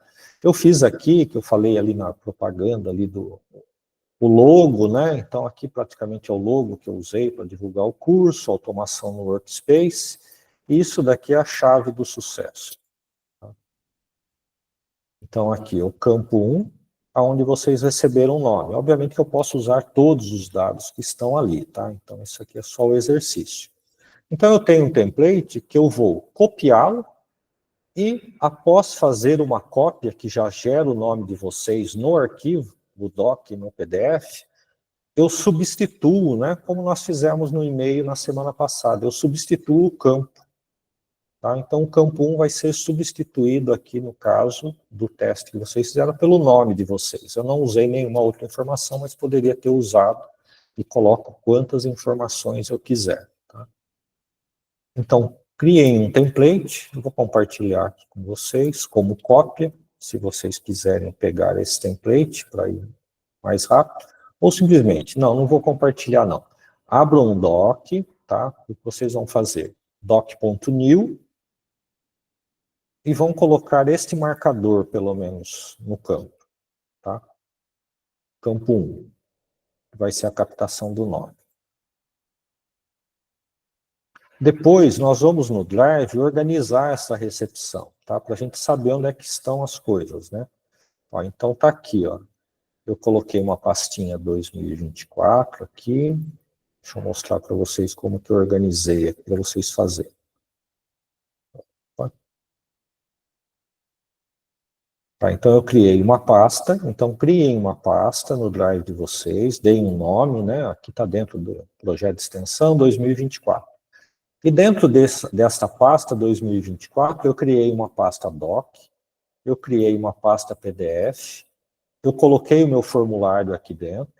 Speaker 1: Eu fiz aqui, que eu falei ali na propaganda, ali o logo, né? Então, aqui praticamente é o logo que eu usei para divulgar o curso, automação no Workspace. Isso daqui é a chave do sucesso. Tá? Então, aqui, o campo 1, onde vocês receberam o nome. Obviamente que eu posso usar todos os dados que estão ali, tá? Então, isso aqui é só o exercício. Então, eu tenho um template que eu vou copiá-lo e, após fazer uma cópia que já gera o nome de vocês no arquivo, no doc, no PDF, eu substituo, né, como nós fizemos no e-mail na semana passada, eu substituo o campo. Tá? Então, o campo 1 vai ser substituído aqui, no caso do teste que vocês fizeram, pelo nome de vocês. Eu não usei nenhuma outra informação, mas poderia ter usado e coloco quantas informações eu quiser. Tá? Então, criei um template, eu vou compartilhar aqui com vocês como cópia, se vocês quiserem pegar esse template para ir mais rápido, ou simplesmente, não vou compartilhar não. Abram um doc, tá? O que vocês vão fazer? Doc.new e vão colocar este marcador, pelo menos, no campo, tá? Campo 1, vai ser a captação do nome. Depois, nós vamos no Drive organizar essa recepção, tá? Para a gente saber onde é que estão as coisas, né? Ó, então, tá aqui, ó. Eu coloquei uma pastinha 2024 aqui. Deixa eu mostrar para vocês como que eu organizei aqui para vocês fazerem. Tá, então eu criei uma pasta, então criei uma pasta no Drive de vocês, dei um nome, né? Aqui está dentro do projeto de extensão 2024. E dentro desta pasta 2024, eu criei uma pasta doc, eu criei uma pasta PDF, eu coloquei o meu formulário aqui dentro,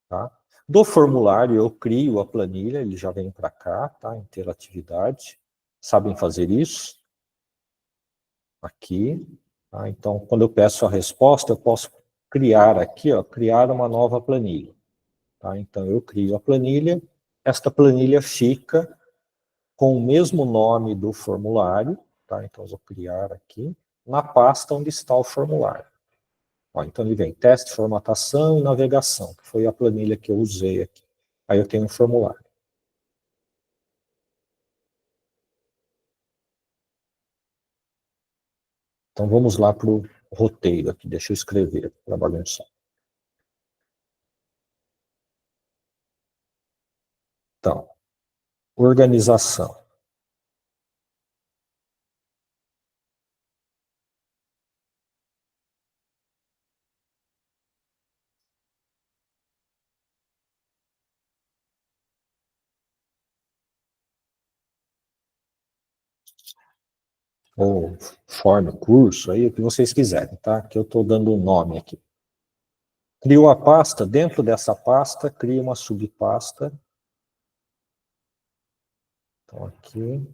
Speaker 1: tá? Do formulário eu crio a planilha, ele já vem para cá, tá? Interatividade. Sabem fazer isso? Aqui. Tá? Então, quando eu peço a resposta, eu posso criar aqui, ó, criar uma nova planilha. Tá? Então, eu crio a planilha, esta planilha fica com o mesmo nome do formulário, tá? Então, eu vou criar aqui, na pasta onde está o formulário. Ó, então, ele vem teste, formatação e navegação, que foi a planilha que eu usei aqui. Aí eu tenho um formulário. Então, vamos lá para o roteiro aqui, deixa eu escrever para bagunçar. Então, organização. Ou forma, curso, aí o que vocês quiserem, tá? Que eu estou dando um nome aqui. Criou a pasta, dentro dessa pasta, cria uma subpasta. Então, aqui.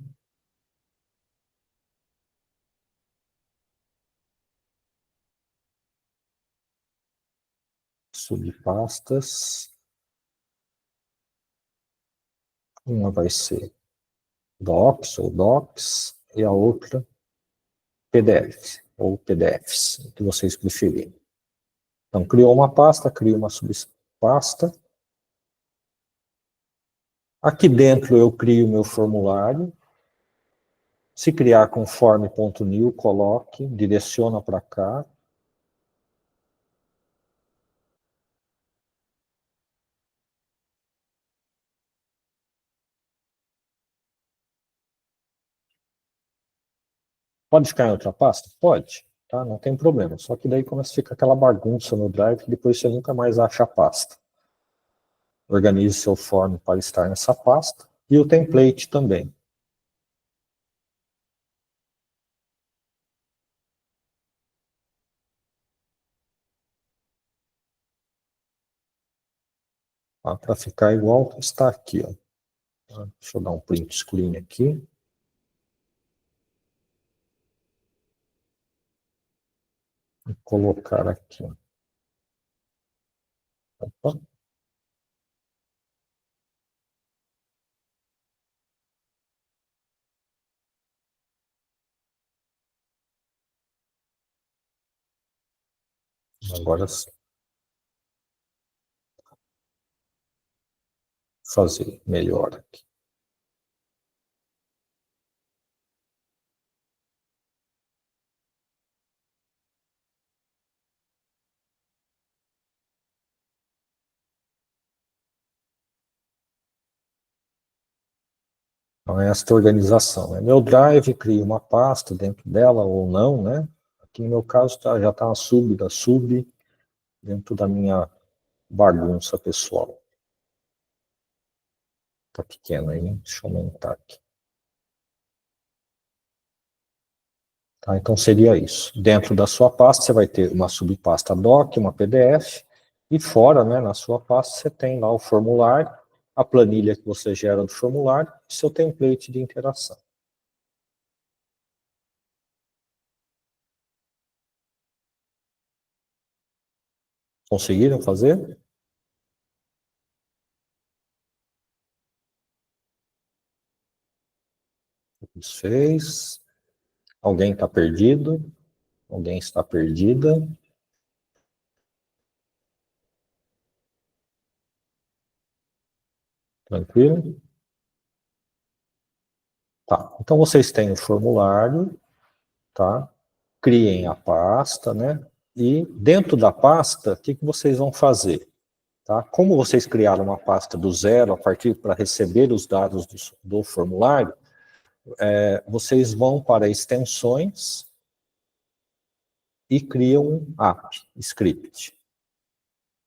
Speaker 1: Subpastas. Uma vai ser Docs ou Docs, e a outra PDF, ou PDFs, o que vocês preferirem. Então, criou uma pasta, cria uma subpasta. Aqui dentro eu crio o meu formulário. Se criar conforme.new, coloque, direciona para cá. Pode ficar em outra pasta? Pode, tá? Não tem problema. Só que daí começa a ficar aquela bagunça no Drive que depois você nunca mais acha a pasta. Organize seu form para estar nessa pasta e o template também. Tá? Para ficar igual está aqui, ó. Tá? Deixa eu dar um print screen aqui. Vou colocar aqui. Opa. Agora sim. Fazer melhor aqui. Então, é esta organização. É meu Drive, crio uma pasta dentro dela ou não, né? Aqui no meu caso já está uma sub da sub dentro da minha bagunça pessoal. Está pequena aí, deixa eu aumentar aqui. Tá, então seria isso. Dentro da sua pasta você vai ter uma subpasta doc, uma PDF, e fora, né, na sua pasta, você tem lá o formulário, a planilha que você gera do formulário e seu template de interação. Conseguiram fazer? Isso fez. Alguém está perdido? Alguém está perdida? Tranquilo? Tá. Então vocês têm o formulário, tá? Criem a pasta, né? E dentro da pasta, o que vocês vão fazer? Tá? Como vocês criaram uma pasta do zero a partir para receber os dados do formulário, vocês vão para extensões e criam um app, script.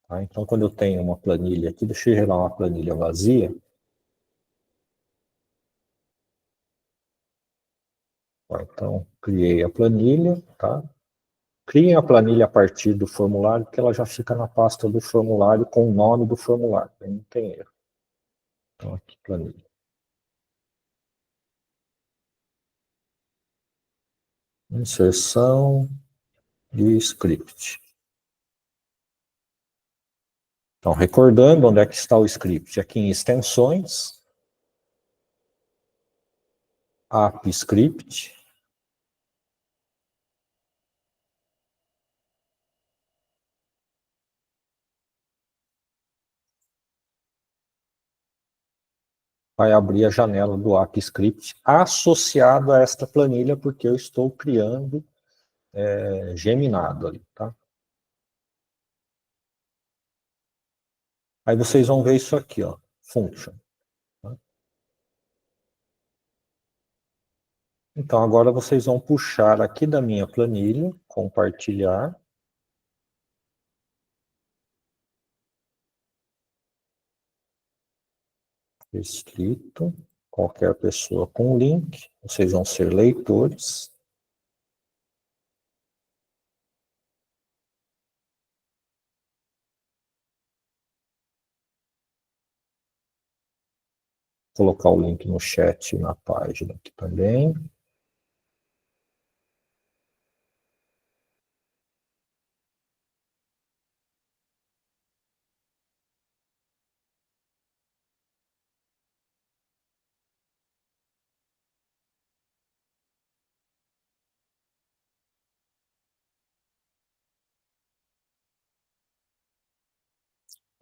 Speaker 1: Tá? Então, quando eu tenho uma planilha aqui, deixa eu gerar uma planilha vazia. Tá? Então, criei a planilha, tá? Criem a planilha a partir do formulário, que ela já fica na pasta do formulário com o nome do formulário, aí não tem erro. Então, aqui, planilha. Inserção de script. Então, recordando onde é que está o script, aqui em extensões, app script, vai abrir a janela do app script associado a esta planilha, porque eu estou criando geminado ali, tá? Aí vocês vão ver isso aqui, ó, function. Tá? Então agora vocês vão puxar aqui da minha planilha, compartilhar, escrito, qualquer pessoa com link, vocês vão ser leitores. Colocar o link no chat na página aqui também.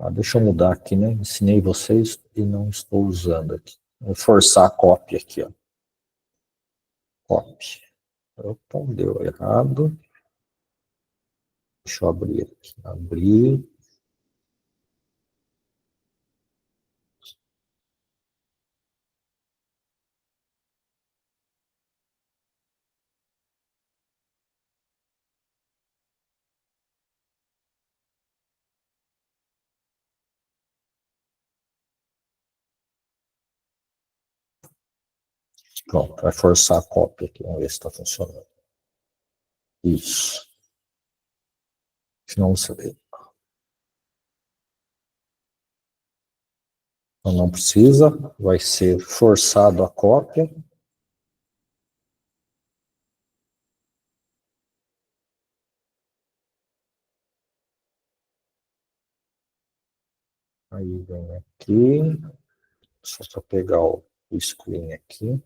Speaker 1: Ah, deixa eu mudar aqui, né? Ensinei vocês e não estou usando aqui. Vou forçar a cópia aqui, ó. Copy. Opa, deu errado. Deixa eu abrir aqui. Abrir. Pronto, vai forçar a cópia aqui. Vamos ver se está funcionando. Isso. Senão você... Não precisa. Vai ser forçado a cópia. Aí vem aqui, só para pegar o screen aqui.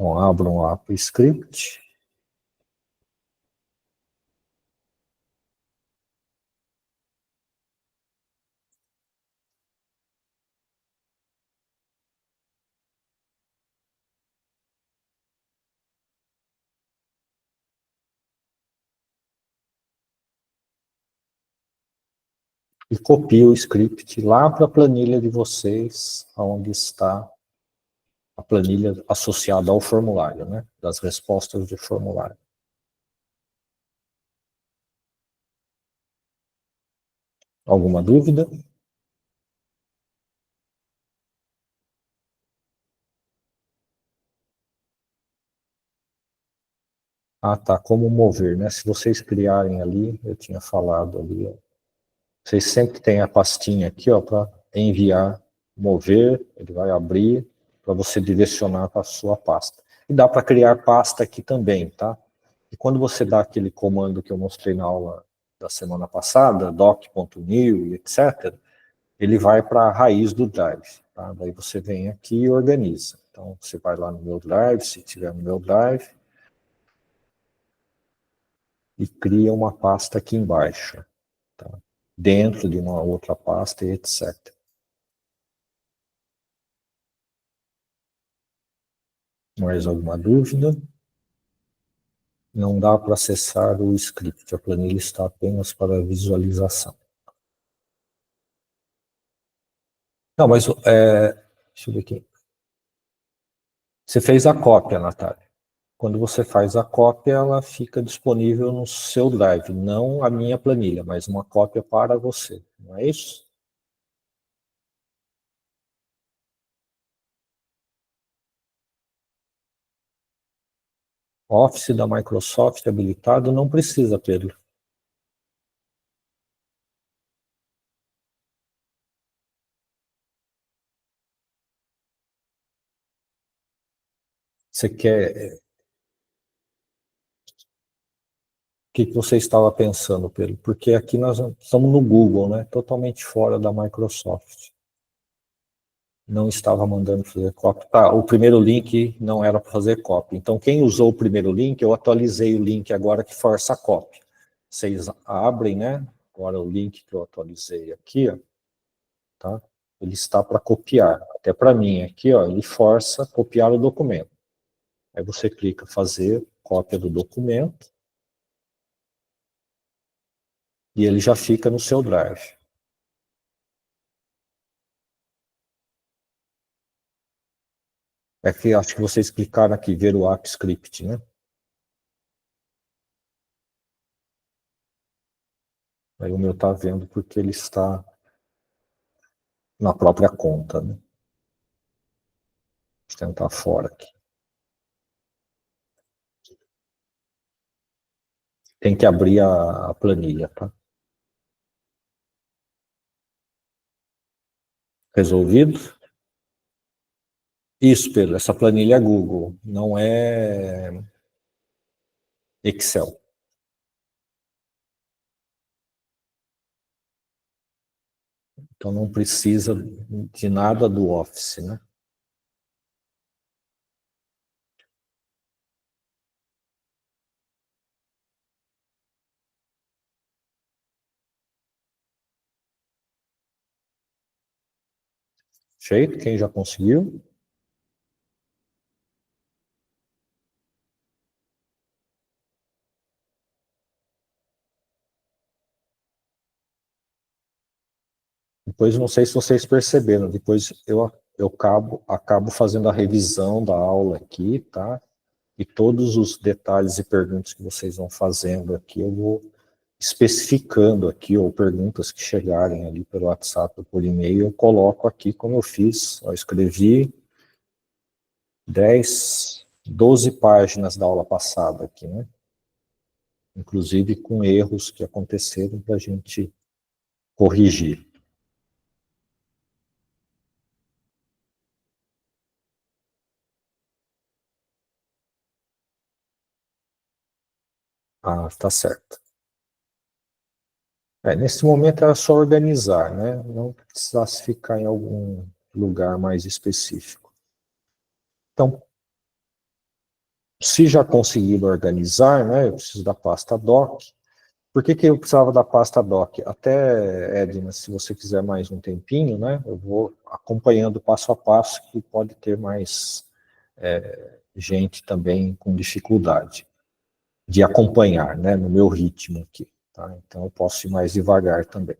Speaker 1: Então, abro um AppScript. E copio o script lá para a planilha de vocês, onde está a planilha associada ao formulário, né? Das respostas de formulário. Alguma dúvida? Ah, tá. Como mover, né? Se vocês criarem ali, eu tinha falado ali, ó. Vocês sempre têm a pastinha aqui, ó, para enviar, mover, ele vai abrir para você direcionar para a sua pasta. E dá para criar pasta aqui também, tá? E quando você dá aquele comando que eu mostrei na aula da semana passada, doc.new, etc., ele vai para a raiz do drive, tá? Daí você vem aqui e organiza. Então, você vai lá no meu drive, se tiver no meu drive, e cria uma pasta aqui embaixo, tá? Dentro de uma outra pasta, etc. Mais alguma dúvida? Não dá para acessar o script, a planilha está apenas para visualização. Não, mas deixa eu ver aqui. Você fez a cópia, Natália. Quando você faz a cópia, ela fica disponível no seu drive, não a minha planilha, mas uma cópia para você, não é isso? Office da Microsoft habilitado, não precisa, Pedro. Você quer... O que você estava pensando, Pedro? Porque aqui nós estamos no Google, né? Totalmente fora da Microsoft. Não estava mandando fazer cópia. Tá, o primeiro link não era para fazer cópia. Então, quem usou o primeiro link, eu atualizei o link agora que força a cópia. Vocês abrem, né? Agora o link que eu atualizei aqui, ó, tá? Ele está para copiar. Até para mim aqui, ó, ele força copiar o documento. Aí você clica fazer cópia do documento e ele já fica no seu drive. É que acho que vocês clicaram aqui, ver o app script, né? Aí o meu tá vendo porque ele está na própria conta, né? Deixa eu tentar fora aqui. Tem que abrir a planilha, tá? Resolvido? Isso, Pedro, essa planilha é Google, não é Excel. Então não precisa de nada do Office, né? Feito? Quem já conseguiu? Depois, não sei se vocês perceberam, depois eu acabo fazendo a revisão da aula aqui, tá? E todos os detalhes e perguntas que vocês vão fazendo aqui, eu vou especificando aqui, ou perguntas que chegarem ali pelo WhatsApp ou por e-mail, eu coloco aqui como eu fiz. Eu escrevi 10 12 páginas da aula passada aqui, né? Inclusive com erros que aconteceram para a gente corrigir. Ah, tá certo. Nesse momento era só organizar, né? Não precisasse ficar em algum lugar mais específico. Então, se já conseguiram organizar, né? Eu preciso da pasta doc. Por que eu precisava da pasta doc? Até, Edna, se você quiser mais um tempinho, né? Eu vou acompanhando passo a passo, que pode ter mais gente também com dificuldade de acompanhar, né? No meu ritmo aqui, tá? Então eu posso ir mais devagar também.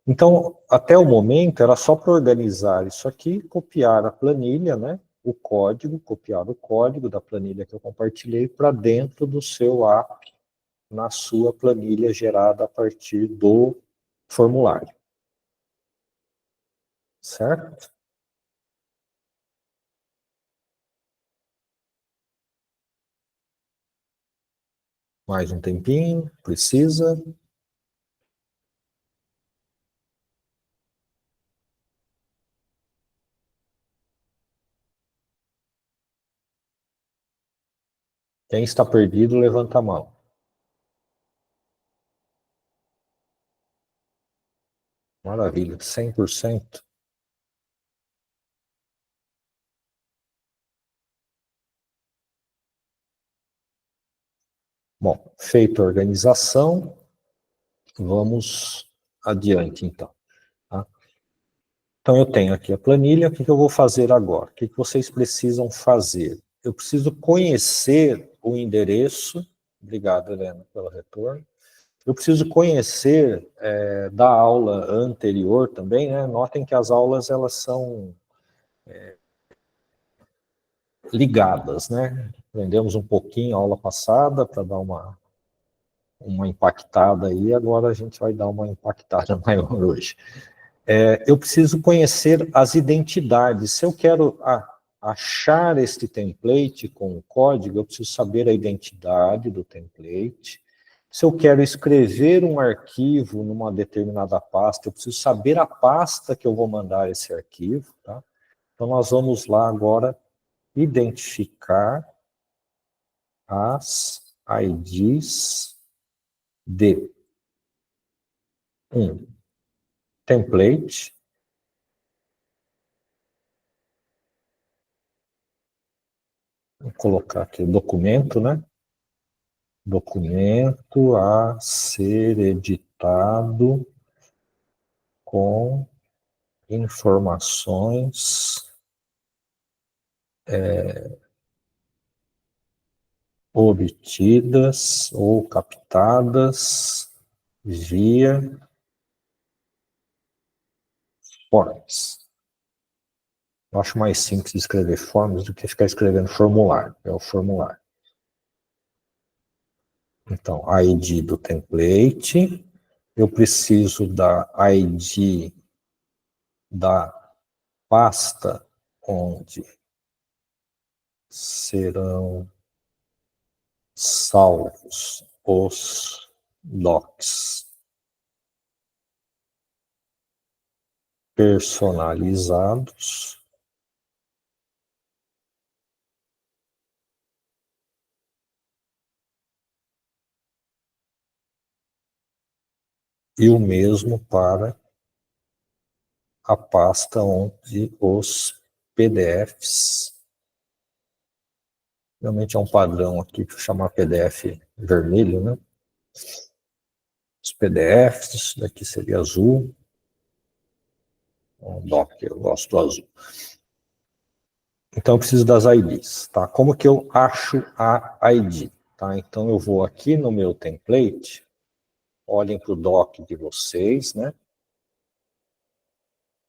Speaker 1: Então, até o momento, era só para organizar isso aqui, copiar a planilha, né? O código, copiar o código da planilha que eu compartilhei para dentro do seu app, na sua planilha gerada a partir do formulário. Certo? Mais um tempinho, precisa. Quem está perdido, levanta a mão. Maravilha, 100%. Bom, feita a organização, vamos adiante então. Tá? Então eu tenho aqui a planilha, o que eu vou fazer agora? O que vocês precisam fazer? Eu preciso conhecer o endereço, obrigado Helena pelo retorno, eu preciso conhecer da aula anterior também, né? Notem que as aulas elas são ligadas, né? Aprendemos um pouquinho a aula passada para dar uma impactada aí, agora a gente vai dar uma impactada maior hoje. Eu preciso conhecer as identidades. Se eu quero achar este template com o código, eu preciso saber a identidade do template. Se eu quero escrever um arquivo numa determinada pasta, eu preciso saber a pasta que eu vou mandar esse arquivo. Tá? Então, nós vamos lá agora identificar as IDs de um template. Vou colocar aqui o documento, né? Documento a ser editado com informações obtidas ou captadas via forms. Eu acho mais simples escrever forms do que ficar escrevendo formulário. É o formulário. Então, ID do template. Eu preciso da ID da pasta onde serão salvos os docs personalizados e o mesmo para a pasta onde os PDFs, realmente é um padrão aqui que chamar PDF vermelho, né? Os PDFs, daqui seria azul, o doc, eu gosto do azul. Então eu preciso das IDs, tá? Como que eu acho a ID? Tá? Então eu vou aqui no meu template, olhem para o doc de vocês, né?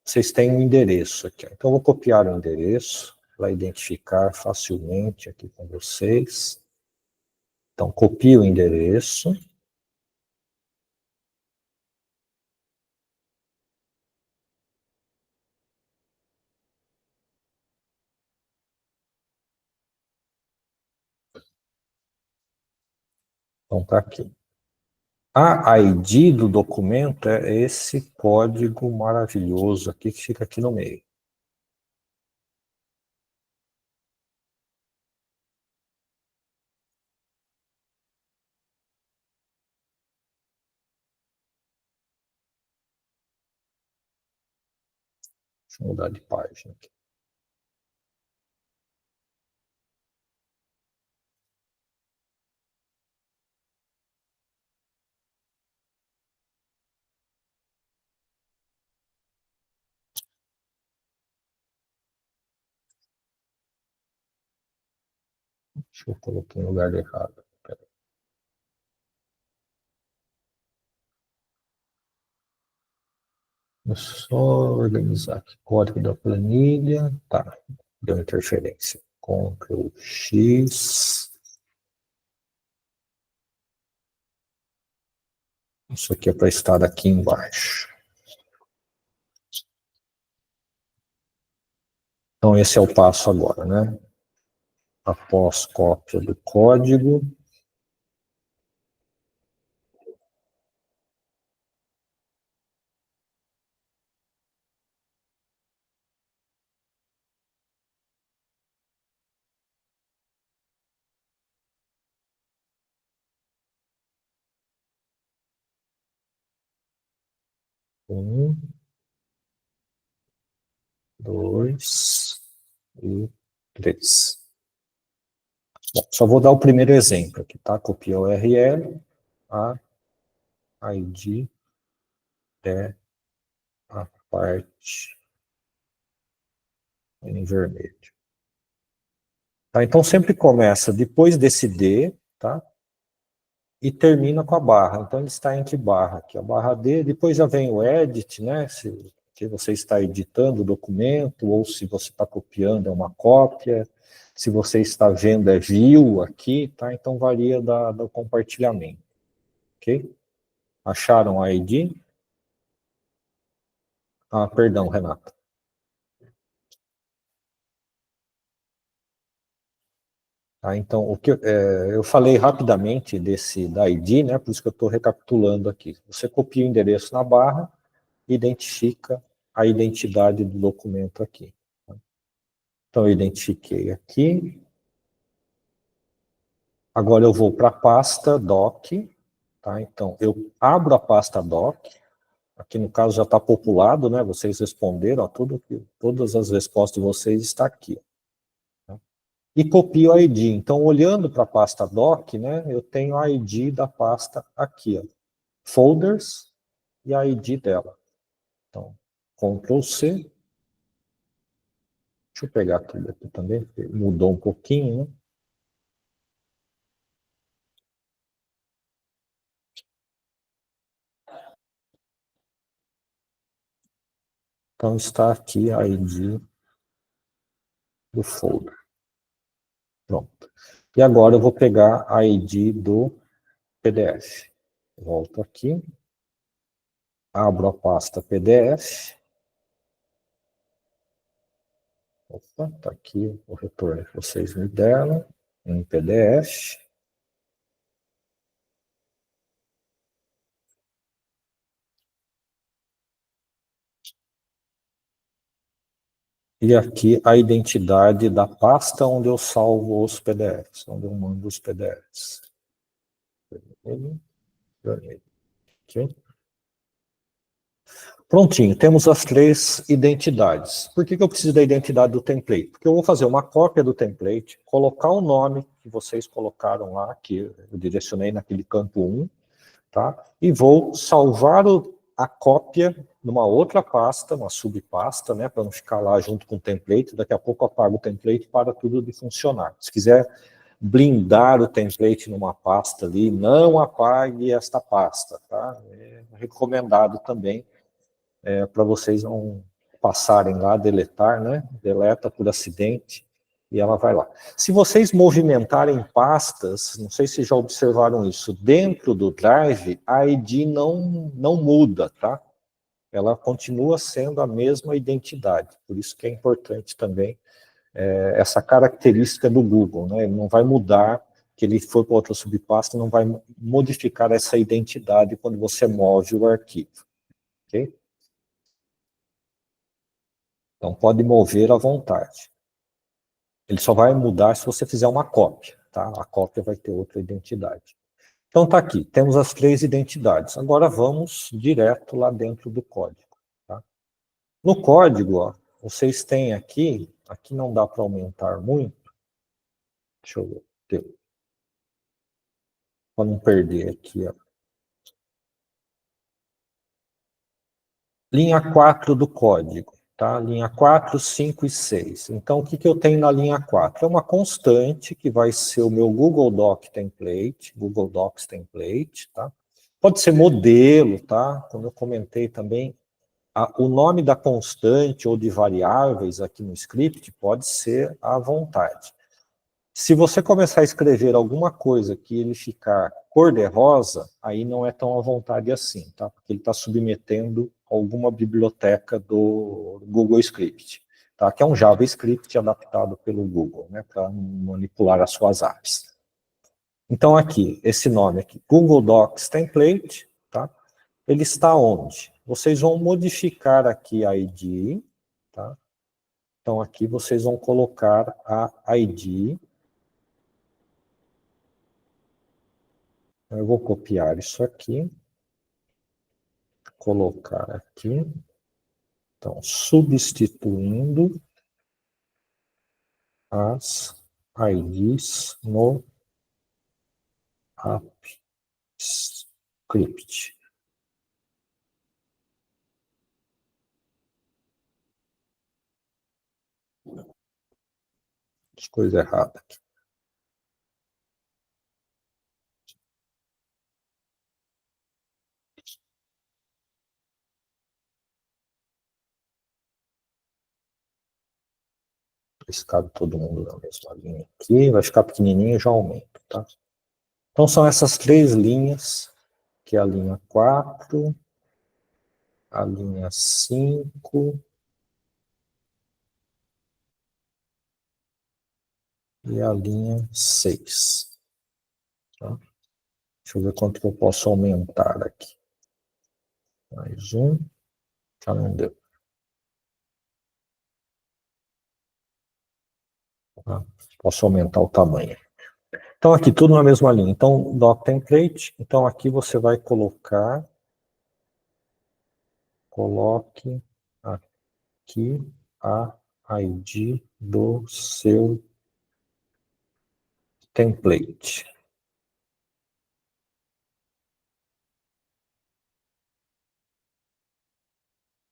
Speaker 1: Vocês têm um endereço aqui. Então eu vou copiar o endereço para identificar facilmente aqui com vocês. Então copio o endereço. Então tá aqui. A ID do documento é esse código maravilhoso aqui que fica aqui no meio. Deixa eu mudar de página aqui. Deixa eu colocar no lugar errado. Pera. Vou só organizar aqui. Código da planilha. Tá. Deu interferência. Ctrl X. Isso aqui é para estar aqui embaixo. Então, esse é o passo agora, né? Após cópia do código. Um, dois e três. Bom, só vou dar o primeiro exemplo aqui, tá? Copia o URL, a ID é a parte em vermelho. Tá? Então sempre começa depois desse D, tá? E termina com a barra. Então ele está entre barra aqui, a barra D, depois já vem o edit, né? Se você está editando o documento, ou se você está copiando, é uma cópia. Se você está vendo, é view aqui, tá? Então varia do compartilhamento. Ok? Acharam a ID? Ah, perdão, Renato. Tá, então, eu falei rapidamente da ID, né? Por isso que eu estou recapitulando aqui. Você copia o endereço na barra, identifica a identidade do documento aqui. Tá? Então, eu identifiquei aqui. Agora eu vou para a pasta doc. Tá? Então, eu abro a pasta doc. Aqui no caso já está populado, né? Vocês responderam a todas as respostas de vocês está aqui. Tá? E copio a ID. Então, olhando para a pasta doc, né? Eu tenho a ID da pasta aqui, ó. Folders e a ID dela. Então, Ctrl C. Deixa eu pegar tudo aqui também, porque mudou um pouquinho, né? Então está aqui a ID do folder. Pronto. E agora eu vou pegar a ID do PDF. Volto aqui. Abro a pasta PDF. Opa, está aqui o retorno que vocês me deram em PDF. E aqui a identidade da pasta onde eu salvo os PDFs, onde eu mando os PDFs. Okay. Prontinho, temos as três identidades. Por que eu preciso da identidade do template? Porque eu vou fazer uma cópia do template, colocar o nome que vocês colocaram lá, que eu direcionei naquele campo 1, tá? E vou salvar a cópia numa outra pasta, uma subpasta, né, para não ficar lá junto com o template. Daqui a pouco eu apago o template para tudo de funcionar. Se quiser blindar o template numa pasta ali, não apague esta pasta, tá? É recomendado também, para vocês não passarem lá, deletar, né? Deleta por acidente e ela vai lá. Se vocês movimentarem pastas, não sei se já observaram isso, dentro do Drive, a ID não muda, tá? Ela continua sendo a mesma identidade, por isso que é importante também essa característica do Google, né? Ele não vai mudar que ele foi para outra subpasta, não vai modificar essa identidade quando você move o arquivo. Ok? Então, pode mover à vontade. Ele só vai mudar se você fizer uma cópia, tá? A cópia vai ter outra identidade. Então, tá aqui, temos as 3 identidades. Agora, vamos direto lá dentro do código. Tá? No código, ó, vocês têm aqui não dá para aumentar muito. Deixa eu ver. Para não perder aqui, ó. Linha 4 do código, tá? Linha 4, 5 e 6. Então, o que eu tenho na linha 4? É uma constante que vai ser o meu Google Doc template, Google Docs template, tá? Pode ser modelo, tá? Como eu comentei também, o nome da constante ou de variáveis aqui no script pode ser à vontade. Se você começar a escrever alguma coisa que ele ficar cor-de-rosa, aí não é tão à vontade assim, tá? Porque ele está submetendo alguma biblioteca do Google Script, tá? Que é um JavaScript adaptado pelo Google, né? Para manipular as suas apps. Então aqui, esse nome aqui, Google Docs Template, tá? Ele está onde? Vocês vão modificar aqui a ID, tá? Então aqui vocês vão colocar a ID. Eu vou copiar isso aqui, colocar aqui. Então, substituindo as IDs no AppScript. Coisa errada aqui. Esse cabe todo mundo na mesma linha aqui, vai ficar pequenininho e já aumento, tá? Então são essas 3 linhas, que é a linha 4, a linha 5 e a linha 6. Tá? Deixa eu ver quanto que eu posso aumentar aqui. Mais um, já não deu. Tá? Posso aumentar o tamanho. Então, aqui tudo na mesma linha. Então, doc template. Então, aqui você vai coloque aqui a ID do seu template.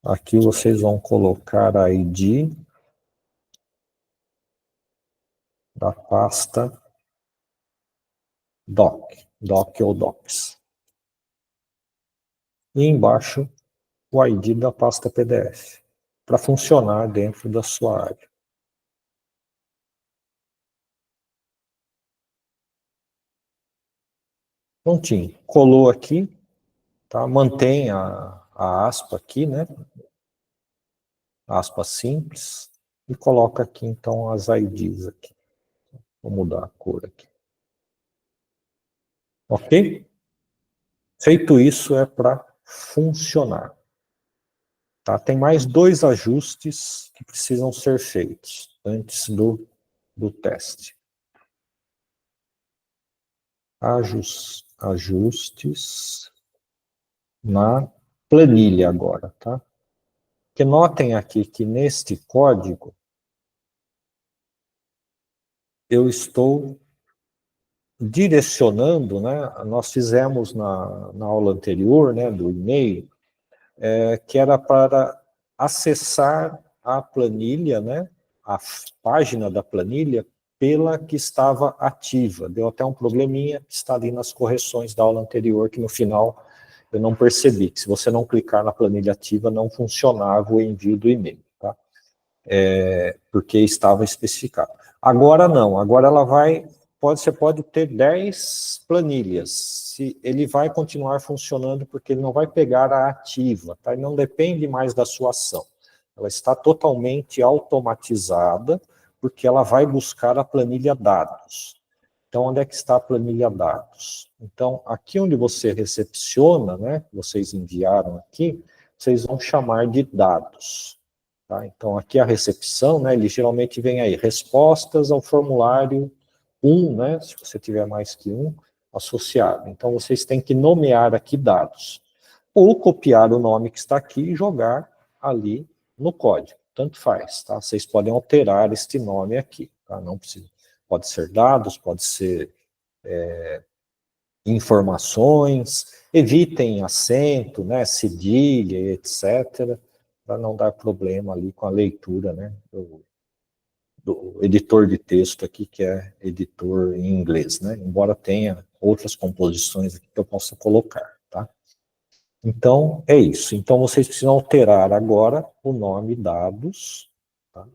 Speaker 1: Aqui vocês vão colocar a ID da pasta doc ou docs. E embaixo o ID da pasta PDF, para funcionar dentro da sua área. Prontinho. Colou aqui, tá? Mantém a aspa aqui, né? Aspa simples. E coloca aqui, então, as IDs aqui. Vou mudar a cor aqui. Ok? Feito isso, é para funcionar. Tá? Tem mais 2 ajustes que precisam ser feitos antes do teste. Ajustes na planilha agora, tá? Porque notem aqui que neste código eu estou direcionando, né? Nós fizemos na aula anterior, né, do e-mail, que era para acessar a planilha, né, a página da planilha, pela que estava ativa. Deu até um probleminha que está ali nas correções da aula anterior, que no final eu não percebi, que se você não clicar na planilha ativa, não funcionava o envio do e-mail, tá? Porque estava especificado. Agora não, agora ela vai, você pode ter 10 planilhas, se ele vai continuar funcionando porque ele não vai pegar a ativa, tá? E não depende mais da sua ação. Ela está totalmente automatizada, porque ela vai buscar a planilha dados. Então, onde é que está a planilha dados? Então, aqui onde você recepciona, né, vocês enviaram aqui, vocês vão chamar de dados. Tá? Então, aqui a recepção, né, ele geralmente vem aí, respostas ao formulário 1, né, se você tiver mais que um, associado. Então, vocês têm que nomear aqui dados. Ou copiar o nome que está aqui e jogar ali no código. Tanto faz, tá? Vocês podem alterar este nome aqui, tá? Não precisa. Pode ser dados, pode ser informações, evitem acento, né, cedilha, etc., para não dar problema ali com a leitura, né, do editor de texto aqui, que é editor em inglês, né, embora tenha outras composições aqui que eu possa colocar, tá? Então, é isso. Então, vocês precisam alterar agora o nome dados, tá?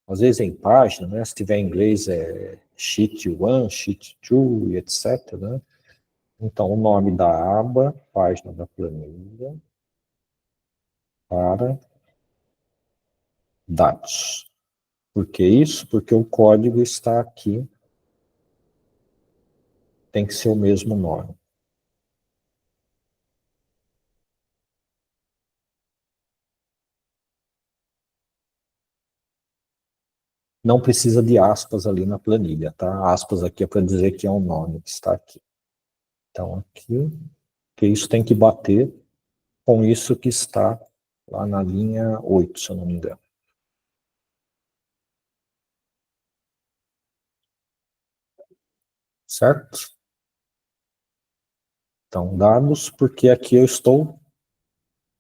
Speaker 1: Às vezes em página, né? Se tiver em inglês é sheet 1, sheet 2, etc., né? Então, o nome da aba, página da planilha, para dados. Por que isso? Porque o código está aqui, tem que ser o mesmo nome. Não precisa de aspas ali na planilha, tá? Aspas aqui é para dizer que é um nome que está aqui. Então, aqui, que isso tem que bater com isso que está lá na linha 8, se eu não me engano. Certo? Então, dados, porque aqui eu estou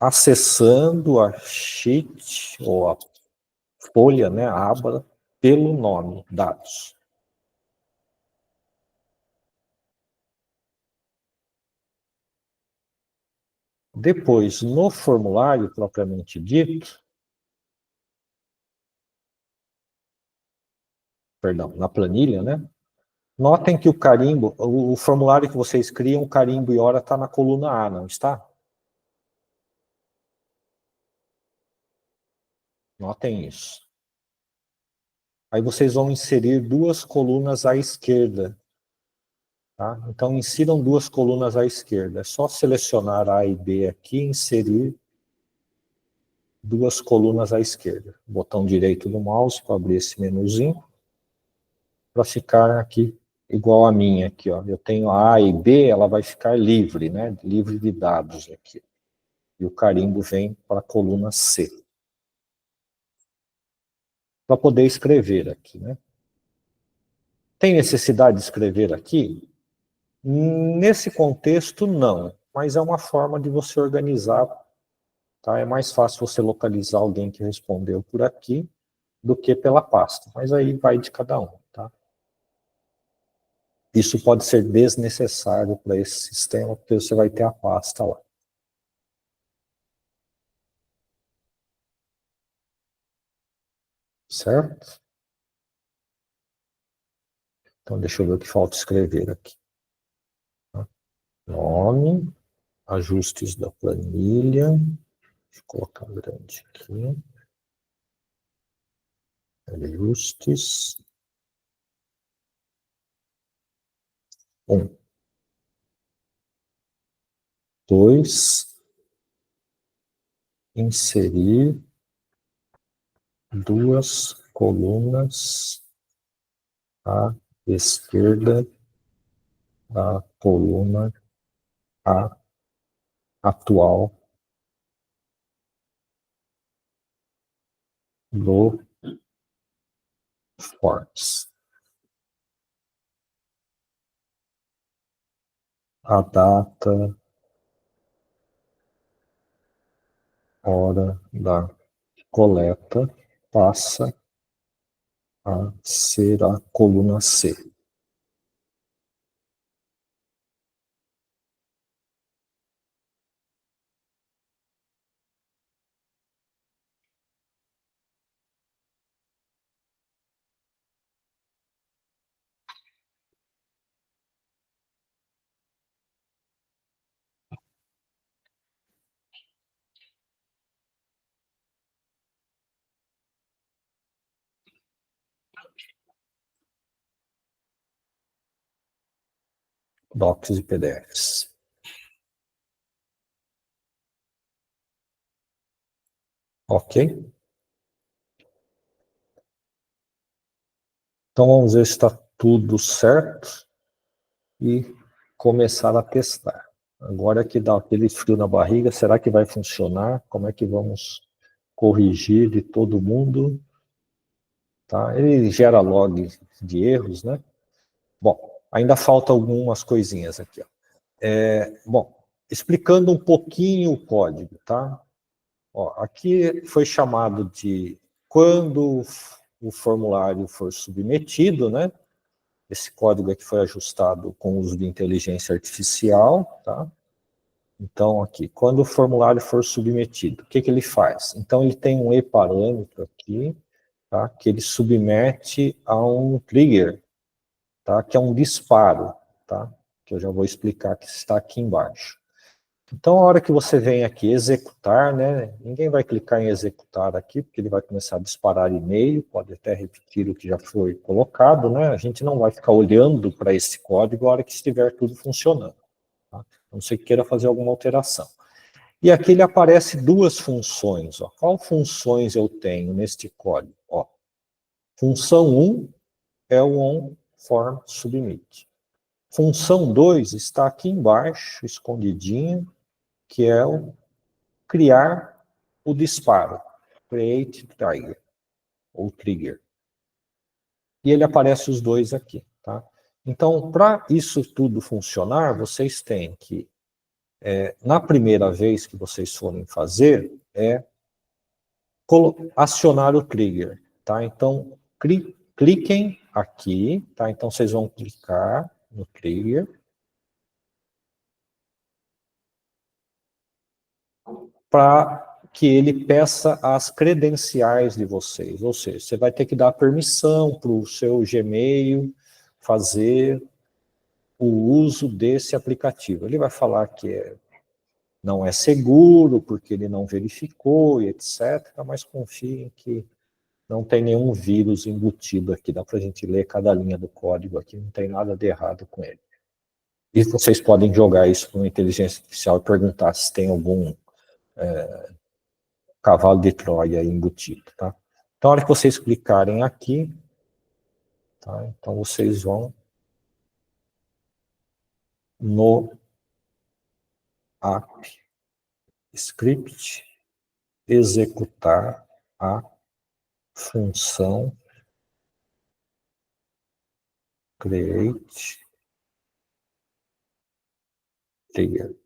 Speaker 1: acessando a sheet, ou a folha, né, a aba, pelo nome, dados. Depois, no formulário propriamente dito, perdão, na planilha, né? Notem que o carimbo, o formulário que vocês criam, o carimbo e hora está na coluna A, não está? Notem isso. Aí vocês vão inserir duas colunas à esquerda. Tá? Então, insiram duas colunas à esquerda. É só selecionar A e B aqui e inserir duas colunas à esquerda. Botão direito do mouse para abrir esse menuzinho, para ficar aqui igual a minha aqui, ó. Eu tenho a e B, ela vai ficar livre, né? Livre de dados aqui. E o carimbo vem para a coluna C. Para poder escrever aqui, né? Tem necessidade de escrever aqui? Nesse contexto, não. Mas é uma forma de você organizar, tá? É mais fácil você localizar alguém que respondeu por aqui do que pela pasta. Mas aí vai de cada um, tá? Isso pode ser desnecessário para esse sistema, porque você vai ter a pasta lá. Certo? Então, deixa eu ver o que falta escrever aqui. Nome, ajustes da planilha. Deixa eu colocar grande aqui. Ajustes. 1. 2. Inserir duas colunas à esquerda da coluna A atual do Forms. A data, hora da coleta passa a ser a coluna C. Docs e PDFs. Ok? Então vamos ver se está tudo certo e começar a testar. Agora que dá aquele frio na barriga, será que vai funcionar? Como é que vamos corrigir de todo mundo? Tá? Ele gera log de erros, né? Bom, ainda falta algumas coisinhas aqui. Ó. Bom, explicando um pouquinho o código, tá? Ó, aqui foi chamado de quando o formulário for submetido, né? Esse código aqui foi ajustado com o uso de inteligência artificial, tá? Então, aqui, quando o formulário for submetido, o que ele faz? Então, ele tem um e-parâmetro aqui, tá? Que ele submete a um trigger, tá? Que é um disparo, tá? Que eu já vou explicar que está aqui embaixo. Então, a hora que você vem aqui executar, né? Ninguém vai clicar em executar aqui, porque ele vai começar a disparar e-mail, pode até repetir o que já foi colocado, né? A gente não vai ficar olhando para esse código a hora que estiver tudo funcionando. Tá? A não ser que queira fazer alguma alteração. E aqui ele aparece duas funções. Ó. Qual funções eu tenho neste código? Ó, função 1 é o onFormSubmit. Função 2 está aqui embaixo, escondidinho, que é o criar o disparo, create trigger, ou trigger. E ele aparece os dois aqui, tá? Então, para isso tudo funcionar, vocês têm que, na primeira vez que vocês forem fazer, acionar o trigger, tá? Então, cliquem aqui, tá? Então, vocês vão clicar no trigger, para que ele peça as credenciais de vocês. Ou seja, você vai ter que dar permissão para o seu Gmail fazer o uso desse aplicativo. Ele vai falar que não é seguro, porque ele não verificou e etc., mas confiem que não tem nenhum vírus embutido aqui. Dá para a gente ler cada linha do código aqui, não tem nada de errado com ele. E vocês podem jogar isso para uma inteligência artificial e perguntar se tem algum cavalo de Troia embutido, tá? Então, a hora que vocês clicarem aqui, tá? Então vocês vão no app script executar a função create trigger.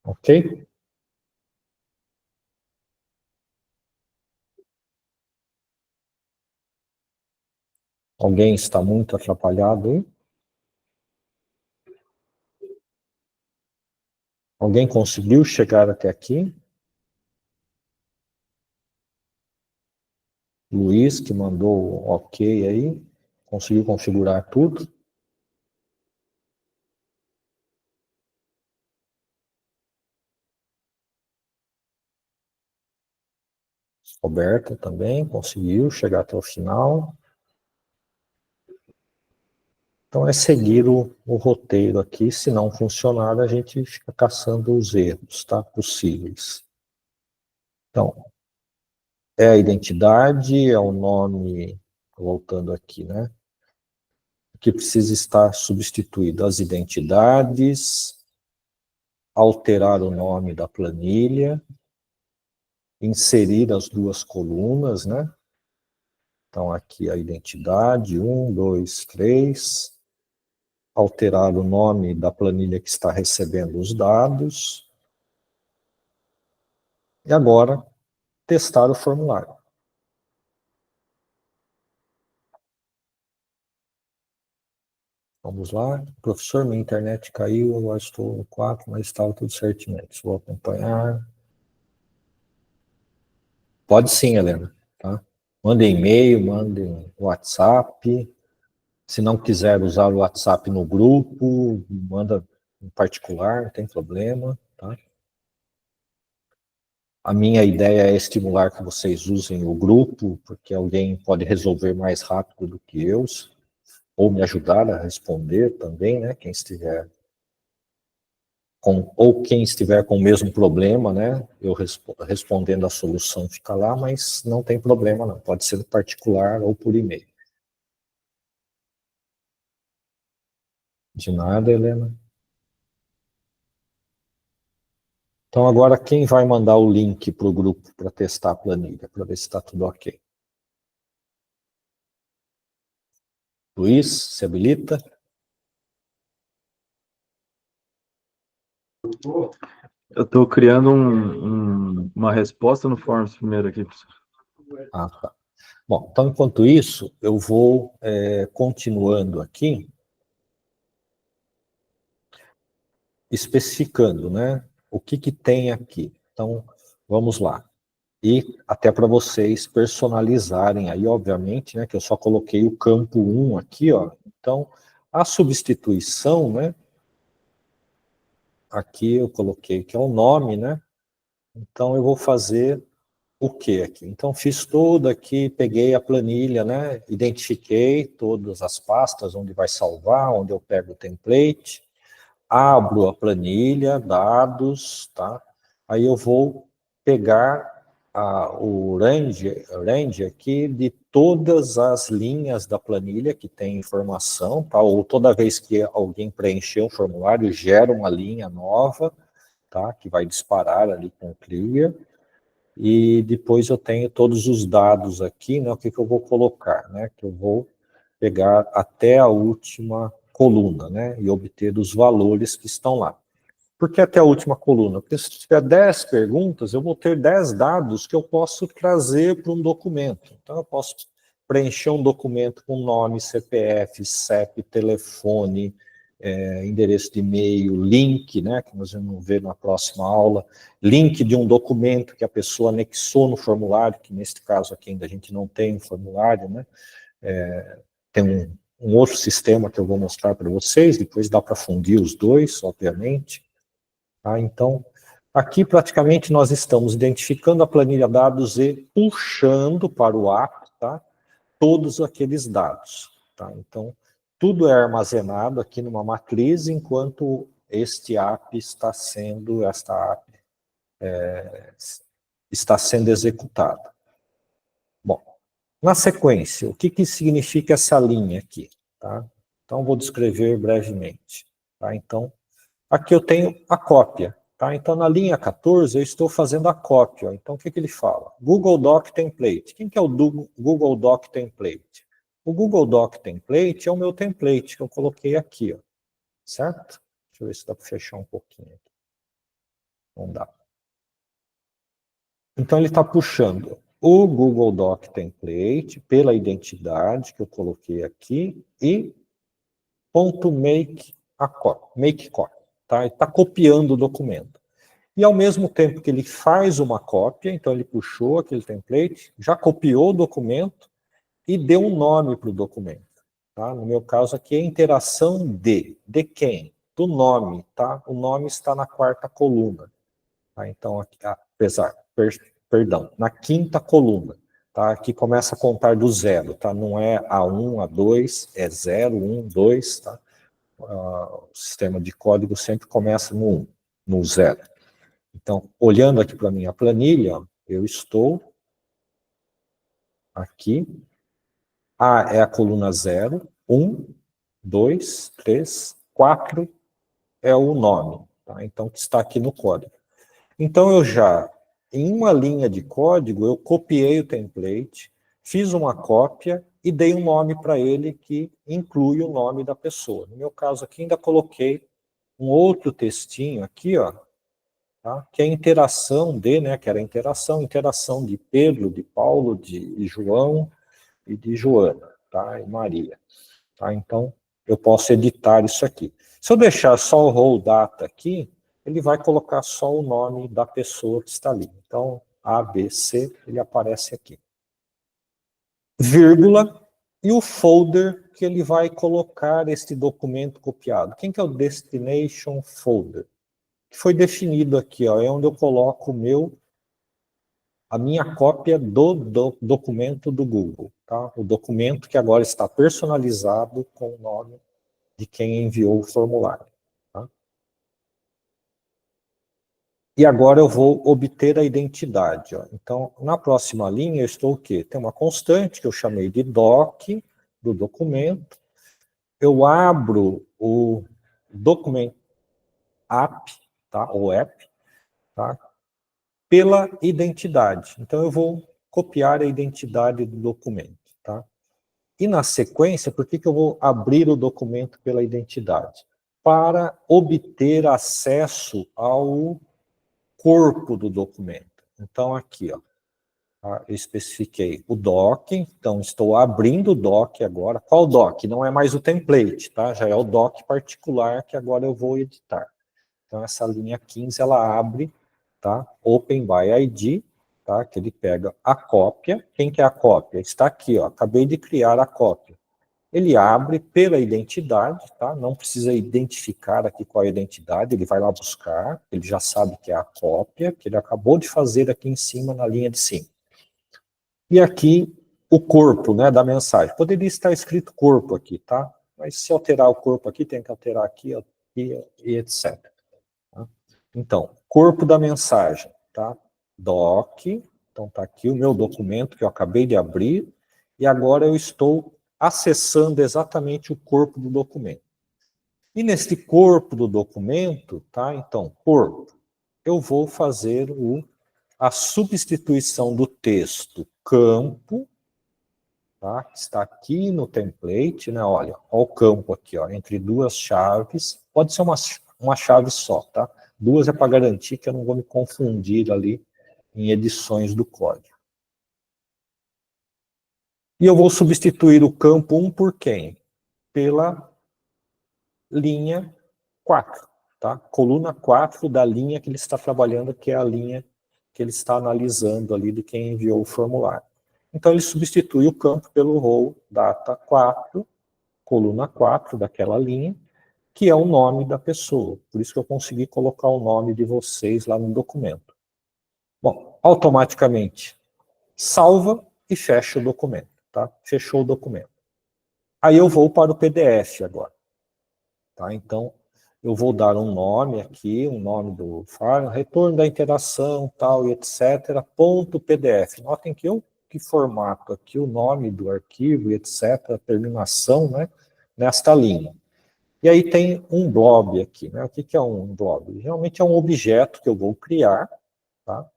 Speaker 1: Ok? Alguém está muito atrapalhado aí? Alguém conseguiu chegar até aqui? Luiz, que mandou ok aí, conseguiu configurar tudo. Roberta também conseguiu chegar até o final. Então é seguir o roteiro aqui, se não funcionar, a gente fica caçando os erros, tá? Possíveis. Então, é a identidade, é o nome, voltando aqui, né? Que precisa estar substituído as identidades, alterar o nome da planilha, inserir as duas colunas, né? Então, aqui a identidade, 1, 2, 3. Alterar o nome da planilha que está recebendo os dados. E agora, testar o formulário. Vamos lá. Professor, minha internet caiu, agora estou no 4, mas estava tudo certinho. Vou acompanhar. Pode sim, Helena. Tá? Mandem e-mail, mandem WhatsApp. Se não quiser usar o WhatsApp no grupo, manda em particular, não tem problema. Tá? A minha ideia é estimular que vocês usem o grupo, porque alguém pode resolver mais rápido do que eu, ou me ajudar a responder também, né? Quem estiver ou quem estiver com o mesmo problema, né? Eu respondendo a solução fica lá, mas não tem problema não, pode ser particular ou por e-mail. De nada, Helena. Então agora quem vai mandar o link para o grupo para testar a planilha, para ver se está tudo ok? Luiz, se habilita?
Speaker 2: Eu estou criando uma resposta no Forms primeiro aqui, professor.
Speaker 1: Ah, tá. Bom, então enquanto isso, eu vou continuando aqui, especificando, né, o que tem aqui. Então, vamos lá. E até para vocês personalizarem aí, obviamente, né, que eu só coloquei o campo 1 aqui, ó. Então, a substituição, né, aqui eu coloquei que é o nome, né? Então, eu vou fazer o que aqui? Então, fiz tudo aqui, peguei a planilha, né? Identifiquei todas as pastas onde vai salvar, onde eu pego o template, abro a planilha, dados, tá? Aí eu vou pegar o range aqui de todas as linhas da planilha que tem informação, tá? Ou toda vez que alguém preencher um formulário, gera uma linha nova, tá? Que vai disparar ali com o clear. E depois eu tenho todos os dados aqui, né? O que eu vou colocar, né? Que eu vou pegar até a última coluna, né? E obter os valores que estão lá. Por que até a última coluna? Porque se tiver 10 perguntas, eu vou ter 10 dados que eu posso trazer para um documento. Então, eu posso preencher um documento com nome, CPF, CEP, telefone, endereço de e-mail, link, né, que nós vamos ver na próxima aula, link de um documento que a pessoa anexou no formulário, que neste caso aqui ainda a gente não tem um formulário, né, tem um outro sistema que eu vou mostrar para vocês, depois dá para fundir os dois, obviamente. Tá? Então, aqui praticamente nós estamos identificando a planilha dados e puxando para o app, tá? Todos aqueles dados. Tá? Então, tudo é armazenado aqui numa matriz, enquanto esta app está sendo executada. Bom, na sequência, o que significa essa linha aqui? Tá? Então, vou descrever brevemente. Tá? Então, aqui eu tenho a cópia. Tá? Então, na linha 14, eu estou fazendo a cópia. Então, o que ele fala? Google Doc Template. Quem que é o Google Doc Template? O Google Doc Template é o meu template que eu coloquei aqui, ó, certo? Deixa eu ver se dá para fechar um pouquinho aqui. Não dá. Então, ele está puxando o Google Doc Template pela identidade que eu coloquei aqui e .make copy. Tá? Ele está copiando o documento. E ao mesmo tempo que ele faz uma cópia, então ele puxou aquele template, já copiou o documento e deu um nome para o documento. Tá? No meu caso aqui é interação de quem? Do nome, tá? O nome está na quarta coluna. Tá? Então, aqui, perdão, na quinta coluna. Tá? Aqui começa a contar do zero, tá? Não é A1, A2, é 0, 1, 2, tá? O sistema de código sempre começa no 1, no 0. Então, olhando aqui para a minha planilha, eu estou aqui. A é a coluna 0, 1, 2, 3, 4 é o nome, tá? Então, que está aqui no código. Então, eu já, em uma linha de código, eu copiei o template, fiz uma cópia e dei um nome para ele que inclui o nome da pessoa. No meu caso aqui, ainda coloquei um outro textinho aqui, ó, tá? Que é a interação de, né, que era a interação de Pedro, de Paulo, de João e de Joana, tá? E Maria. Tá? Então, eu posso editar isso aqui. Se eu deixar só o role data aqui, ele vai colocar só o nome da pessoa que está ali. Então, A, B, C, ele aparece aqui. Vírgula, e o folder que ele vai colocar este documento copiado. Quem que é o Destination Folder? Que foi definido aqui, ó, é onde eu coloco a minha cópia do documento do Google. Tá? O documento que agora está personalizado com o nome de quem enviou o formulário. Tá? E agora eu vou obter a identidade. Ó. Então, na próxima linha, eu estou o quê? Tem uma constante que eu chamei de doc, do documento. Eu abro o documento app, tá? Ou app, tá? Pela identidade. Então, eu vou copiar a identidade do documento. Tá? E na sequência, por que eu vou abrir o documento pela identidade? Para obter acesso ao corpo do documento. Então, aqui, ó, tá? Eu especifiquei o doc, então estou abrindo o doc agora. Qual doc? Não é mais o template, tá? Já é o doc particular que agora eu vou editar. Então, essa linha 15, ela abre, tá? Open by ID, tá? Que ele pega a cópia. Quem que é a cópia? Está aqui, ó. Acabei de criar a cópia. Ele abre pela identidade, tá? Não precisa identificar aqui qual é a identidade, ele vai lá buscar, ele já sabe que é a cópia, que ele acabou de fazer aqui em cima, na linha de cima. E aqui, o corpo, né, da mensagem. Poderia estar escrito corpo aqui, tá? Mas se alterar o corpo aqui, tem que alterar aqui, aqui e etc. Tá? Então, corpo da mensagem, tá? Doc, então tá aqui o meu documento que eu acabei de abrir, e agora eu estou acessando exatamente o corpo do documento. E nesse corpo do documento, tá? Então, corpo, eu vou fazer a substituição do texto campo, tá? Que está aqui no template, né? Olha, ó o campo aqui, ó, entre duas chaves. Pode ser uma chave só, tá? Duas é para garantir que eu não vou me confundir ali em edições do código. E eu vou substituir o campo 1 por quem? Pela linha 4, tá? Coluna 4 da linha que ele está trabalhando, que é a linha que ele está analisando ali de quem enviou o formulário. Então, ele substitui o campo pelo role data 4, coluna 4 daquela linha, que é o nome da pessoa. Por isso que eu consegui colocar o nome de vocês lá no documento. Bom, automaticamente salva e fecha o documento, tá? Fechou o documento. Aí eu vou para o PDF agora, tá? Então, eu vou dar um nome aqui, um nome do file, retorno da interação, tal, e etc, ponto PDF. Notem que eu que formato aqui o nome do arquivo, e etc, a terminação, né, nesta linha. E aí tem um blob aqui, né? O que é um blob? Realmente é um objeto que eu vou criar, tá?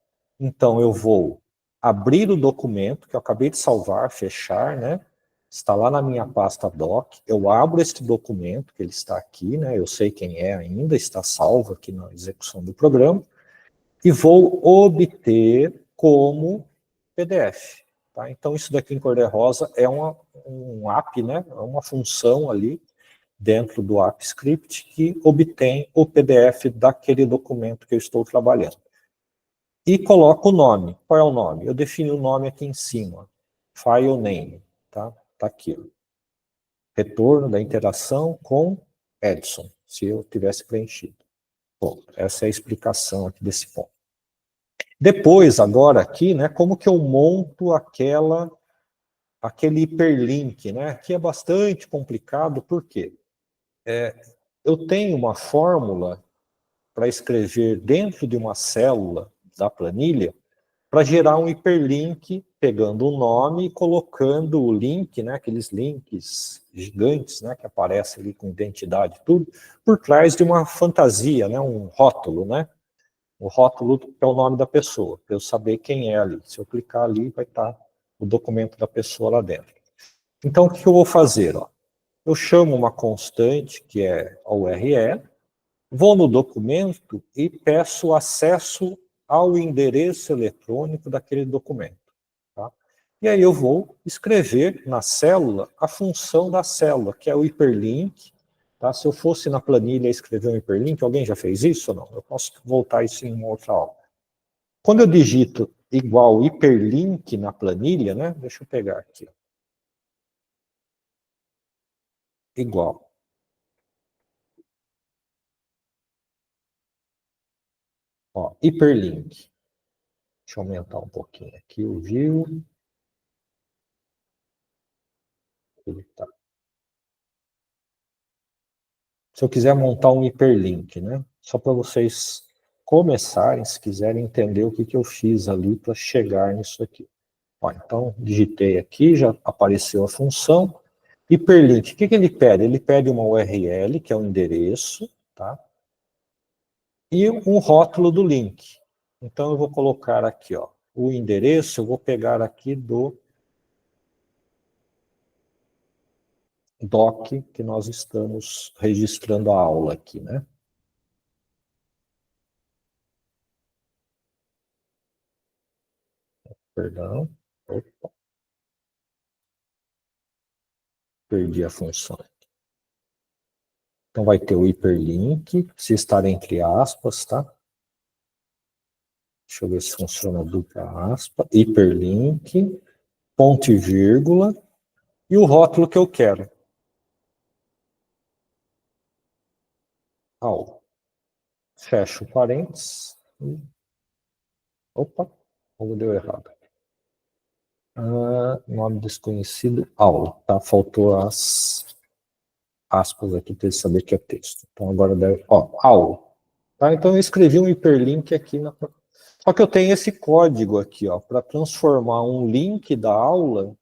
Speaker 1: Então eu vou abrir o documento que eu acabei de salvar, fechar, né? Está lá na minha pasta doc, eu abro este documento, que ele está aqui, né? Eu sei quem é ainda, está salvo aqui na execução do programa, e vou obter como PDF. Tá? Então isso daqui em cor-de-rosa é um app, né? É uma função ali, dentro do AppScript, que obtém o PDF daquele documento que eu estou trabalhando. E coloco o nome. Qual é o nome? Eu defini o nome aqui em cima. File name. Tá aqui. Retorno da interação com Edson, se eu tivesse preenchido. Bom, essa é a explicação aqui desse ponto. Depois, agora aqui, né, como que eu monto aquele hiperlink, né? Que é bastante complicado, por quê? Eu tenho uma fórmula para escrever dentro de uma célula da planilha para gerar um hiperlink, pegando o nome e colocando o link, né, aqueles links gigantes, né, que aparecem ali com identidade e tudo, por trás de uma fantasia, né, um rótulo, né? O rótulo é o nome da pessoa, para eu saber quem é ali. Se eu clicar ali, vai estar o documento da pessoa lá dentro. Então, o que eu vou fazer? Ó? Eu chamo uma constante, que é a URL, vou no documento e peço acesso ao endereço eletrônico daquele documento. Tá? E aí eu vou escrever na célula a função da célula, que é o hiperlink. Tá? Se eu fosse na planilha escrever um hiperlink, alguém já fez isso ou não? Eu posso voltar isso em uma outra aula. Quando eu digito igual hiperlink na planilha, né? Deixa eu pegar aqui. Igual. Ó, hiperlink. Deixa eu aumentar um pouquinho aqui o view. Tá. Se eu quiser montar um hiperlink, né? Só para vocês começarem, se quiserem entender o que, que eu fiz ali para chegar nisso aqui. Ó, então, digitei aqui, já apareceu a função. Hiperlink, o que, que ele pede? Ele pede uma URL, que é o endereço, tá? E um rótulo do link. Então, eu vou colocar aqui, ó, o endereço, eu vou pegar aqui do doc que nós estamos registrando a aula aqui, né? Perdão. Opa. Perdi a função. Então vai ter o hiperlink, se estar entre aspas, tá? Deixa eu ver se funciona dupla aspa. Hiperlink, ponto e vírgula, e o rótulo que eu quero. Aula. Fecho parênteses. Opa, como deu errado. Nome desconhecido, aula. Tá? Faltou as aspas aqui para ele saber que é texto. Então agora deve. Ó, aula. Tá? Então eu escrevi um hiperlink aqui na. Só que eu tenho esse código aqui, ó, para transformar um link da aula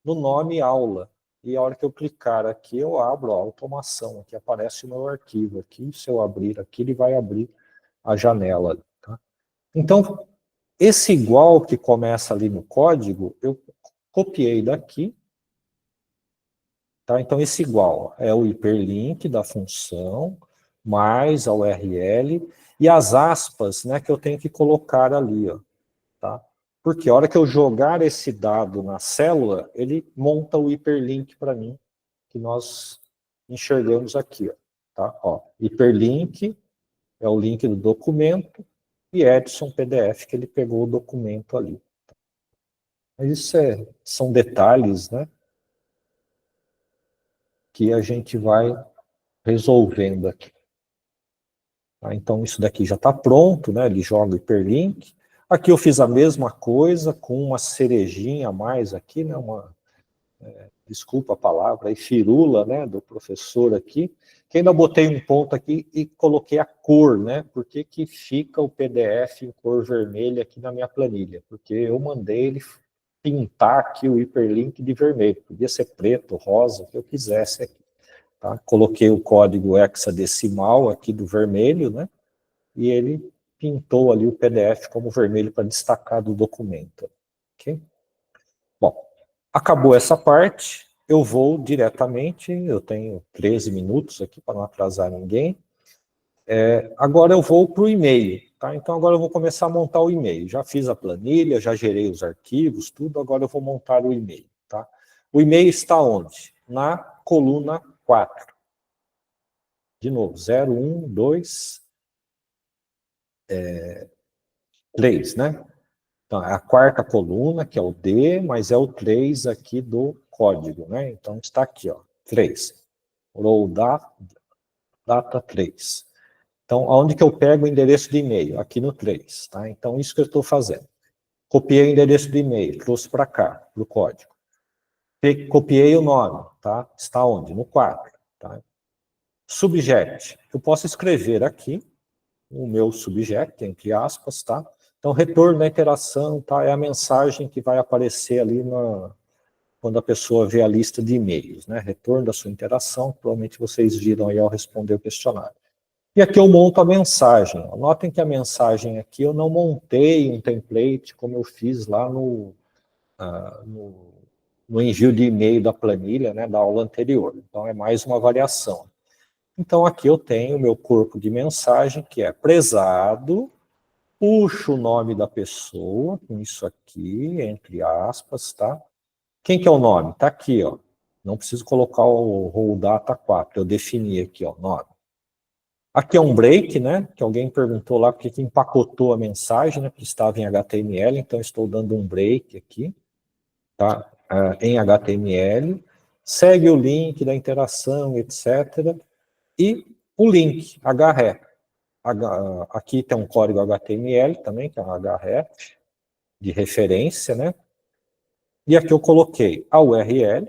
Speaker 1: no nome aula. E a hora que eu clicar aqui, eu abro a automação. Aqui aparece o meu arquivo aqui. Se eu abrir aqui, ele vai abrir a janela. Tá? Então, esse igual que começa ali no código, eu copiei daqui. Tá? Então, esse igual é o hiperlink da função, mais a URL, e as aspas, né, que eu tenho que colocar ali. Ó, tá? Porque a hora que eu jogar esse dado na célula, ele monta o hiperlink para mim, que nós enxergamos aqui. Ó, tá? Ó, hiperlink é o link do documento, e Edson PDF, que ele pegou o documento ali. Mas isso são detalhes, né, que a gente vai resolvendo aqui. Tá? Então, isso daqui já está pronto, né? Ele joga o hiperlink. Aqui eu fiz a mesma coisa com uma cerejinha a mais aqui, né? Desculpa a palavra, firula, né? Do professor aqui. Que ainda botei um ponto aqui e coloquei a cor, né? Por que que fica o PDF em cor vermelha aqui na minha planilha? Porque eu mandei ele pintar aqui o hiperlink de vermelho. Podia ser preto, rosa, o que eu quisesse aqui. Tá? Coloquei o código hexadecimal aqui do vermelho, né? E ele pintou ali o PDF como vermelho para destacar do documento. Ok? Bom, acabou essa parte, eu vou diretamente, eu tenho 13 minutos aqui para não atrasar ninguém. Agora eu vou para o e-mail, tá? Então agora eu vou começar a montar o e-mail. Já fiz a planilha, já gerei os arquivos, tudo, agora eu vou montar o e-mail, tá? O e-mail está onde? Na coluna 4. De novo, 0, 1, 2, 3, né? Então, é a quarta coluna, que é o D, mas é o 3 aqui do código, né? Então, está aqui, ó, 3. Row data 3. Então, onde que eu pego o endereço de e-mail? Aqui no 3, tá? Então, isso que eu estou fazendo. Copiei o endereço de e-mail, trouxe para cá, para o código. Copiei o nome, tá? Está onde? No 4, tá? Subject. Eu posso escrever aqui o meu subject, entre aspas, tá? Então, retorno da interação, tá? É a mensagem que vai aparecer ali quando a pessoa vê a lista de e-mails, né? Retorno da sua interação, provavelmente vocês viram aí ao responder o questionário. E aqui eu monto a mensagem. Notem que a mensagem aqui eu não montei um template como eu fiz lá no no envio de e-mail da planilha, né, da aula anterior. Então, é mais uma variação. Então, aqui eu tenho o meu corpo de mensagem, que é prezado, puxo o nome da pessoa, com isso aqui, entre aspas, tá? Quem que é o nome? Tá aqui, ó. Não preciso colocar o role data 4, eu defini aqui, ó, nome. Aqui é um break, né? Que alguém perguntou lá porque que empacotou a mensagem, né? Que estava em HTML, então estou dando um break aqui, tá? Em HTML. Segue o link da interação, etc. E o link, href. Aqui tem um código HTML também, que é um href de referência, né? E aqui eu coloquei a URL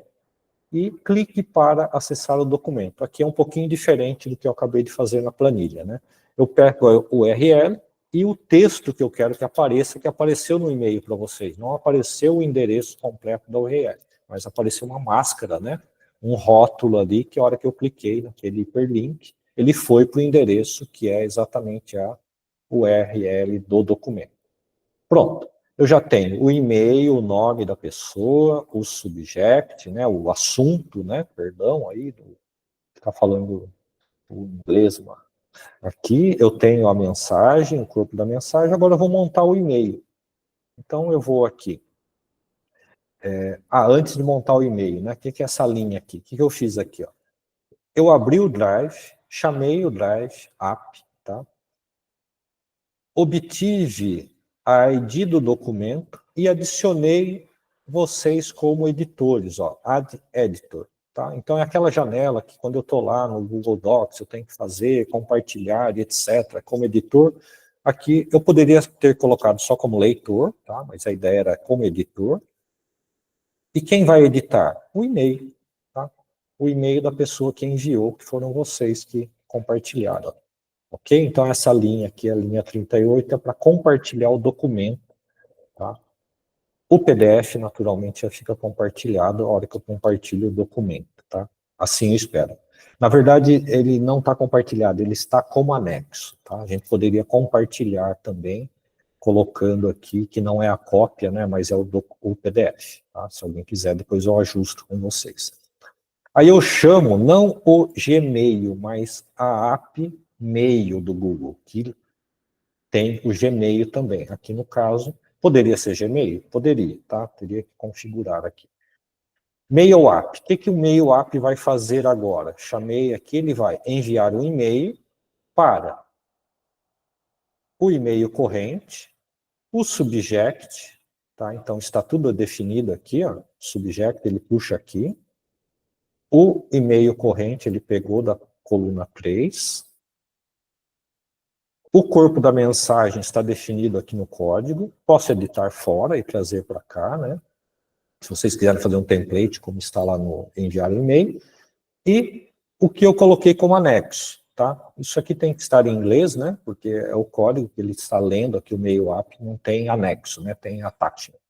Speaker 1: e clique para acessar o documento. Aqui é um pouquinho diferente do que eu acabei de fazer na planilha, né? Eu pego a URL e o texto que eu quero que apareça, que apareceu no e-mail para vocês. Não apareceu o endereço completo da URL, mas apareceu uma máscara, né? Um rótulo ali, que a hora que eu cliquei naquele hiperlink, ele foi para o endereço que é exatamente a URL do documento. Pronto. Eu já tenho o e-mail, o nome da pessoa, o subject, né, o assunto, né, perdão aí, ficar falando o inglês, mano. Aqui eu tenho a mensagem, o corpo da mensagem, agora eu vou montar o e-mail. Então eu vou aqui. Antes de montar o e-mail, né, o que é essa linha aqui? O que eu fiz aqui? Ó? Eu abri o Drive, chamei o Drive App, tá? Obtive a ID do documento e adicionei vocês como editores, ó, Add Editor. Tá? Então é aquela janela que quando eu estou lá no Google Docs, eu tenho que fazer, compartilhar, etc., como editor. Aqui eu poderia ter colocado só como leitor, tá? Mas a ideia era como editor. E quem vai editar? O e-mail. Tá? O e-mail da pessoa que enviou, que foram vocês que compartilharam. Ok? Então, essa linha aqui, a linha 38, é para compartilhar o documento. Tá? O PDF, naturalmente, já fica compartilhado a hora que eu compartilho o documento. Tá? Assim eu espero. Na verdade, ele não está compartilhado, ele está como anexo. Tá? A gente poderia compartilhar também, colocando aqui, que não é a cópia, né, mas é o PDF. Tá? Se alguém quiser, depois eu ajusto com vocês. Aí eu chamo não o Gmail, mas a app Mail do Google, que tem o Gmail também. Aqui no caso, poderia ser Gmail? Poderia, tá? Teria que configurar aqui. Mail App. O que o Mail App vai fazer agora? Chamei aqui, ele vai enviar um e-mail para o e-mail corrente, o subject, tá? Então está tudo definido aqui, ó. Subject, ele puxa aqui. O e-mail corrente ele pegou da coluna 3. O corpo da mensagem está definido aqui no código. Posso editar fora e trazer para cá, né? Se vocês quiserem fazer um template, como está lá no enviar e-mail. E o que eu coloquei como anexo, tá? Isso aqui tem que estar em inglês, né? Porque é o código que ele está lendo aqui, o Mail App, não tem anexo, né? Tem attachment,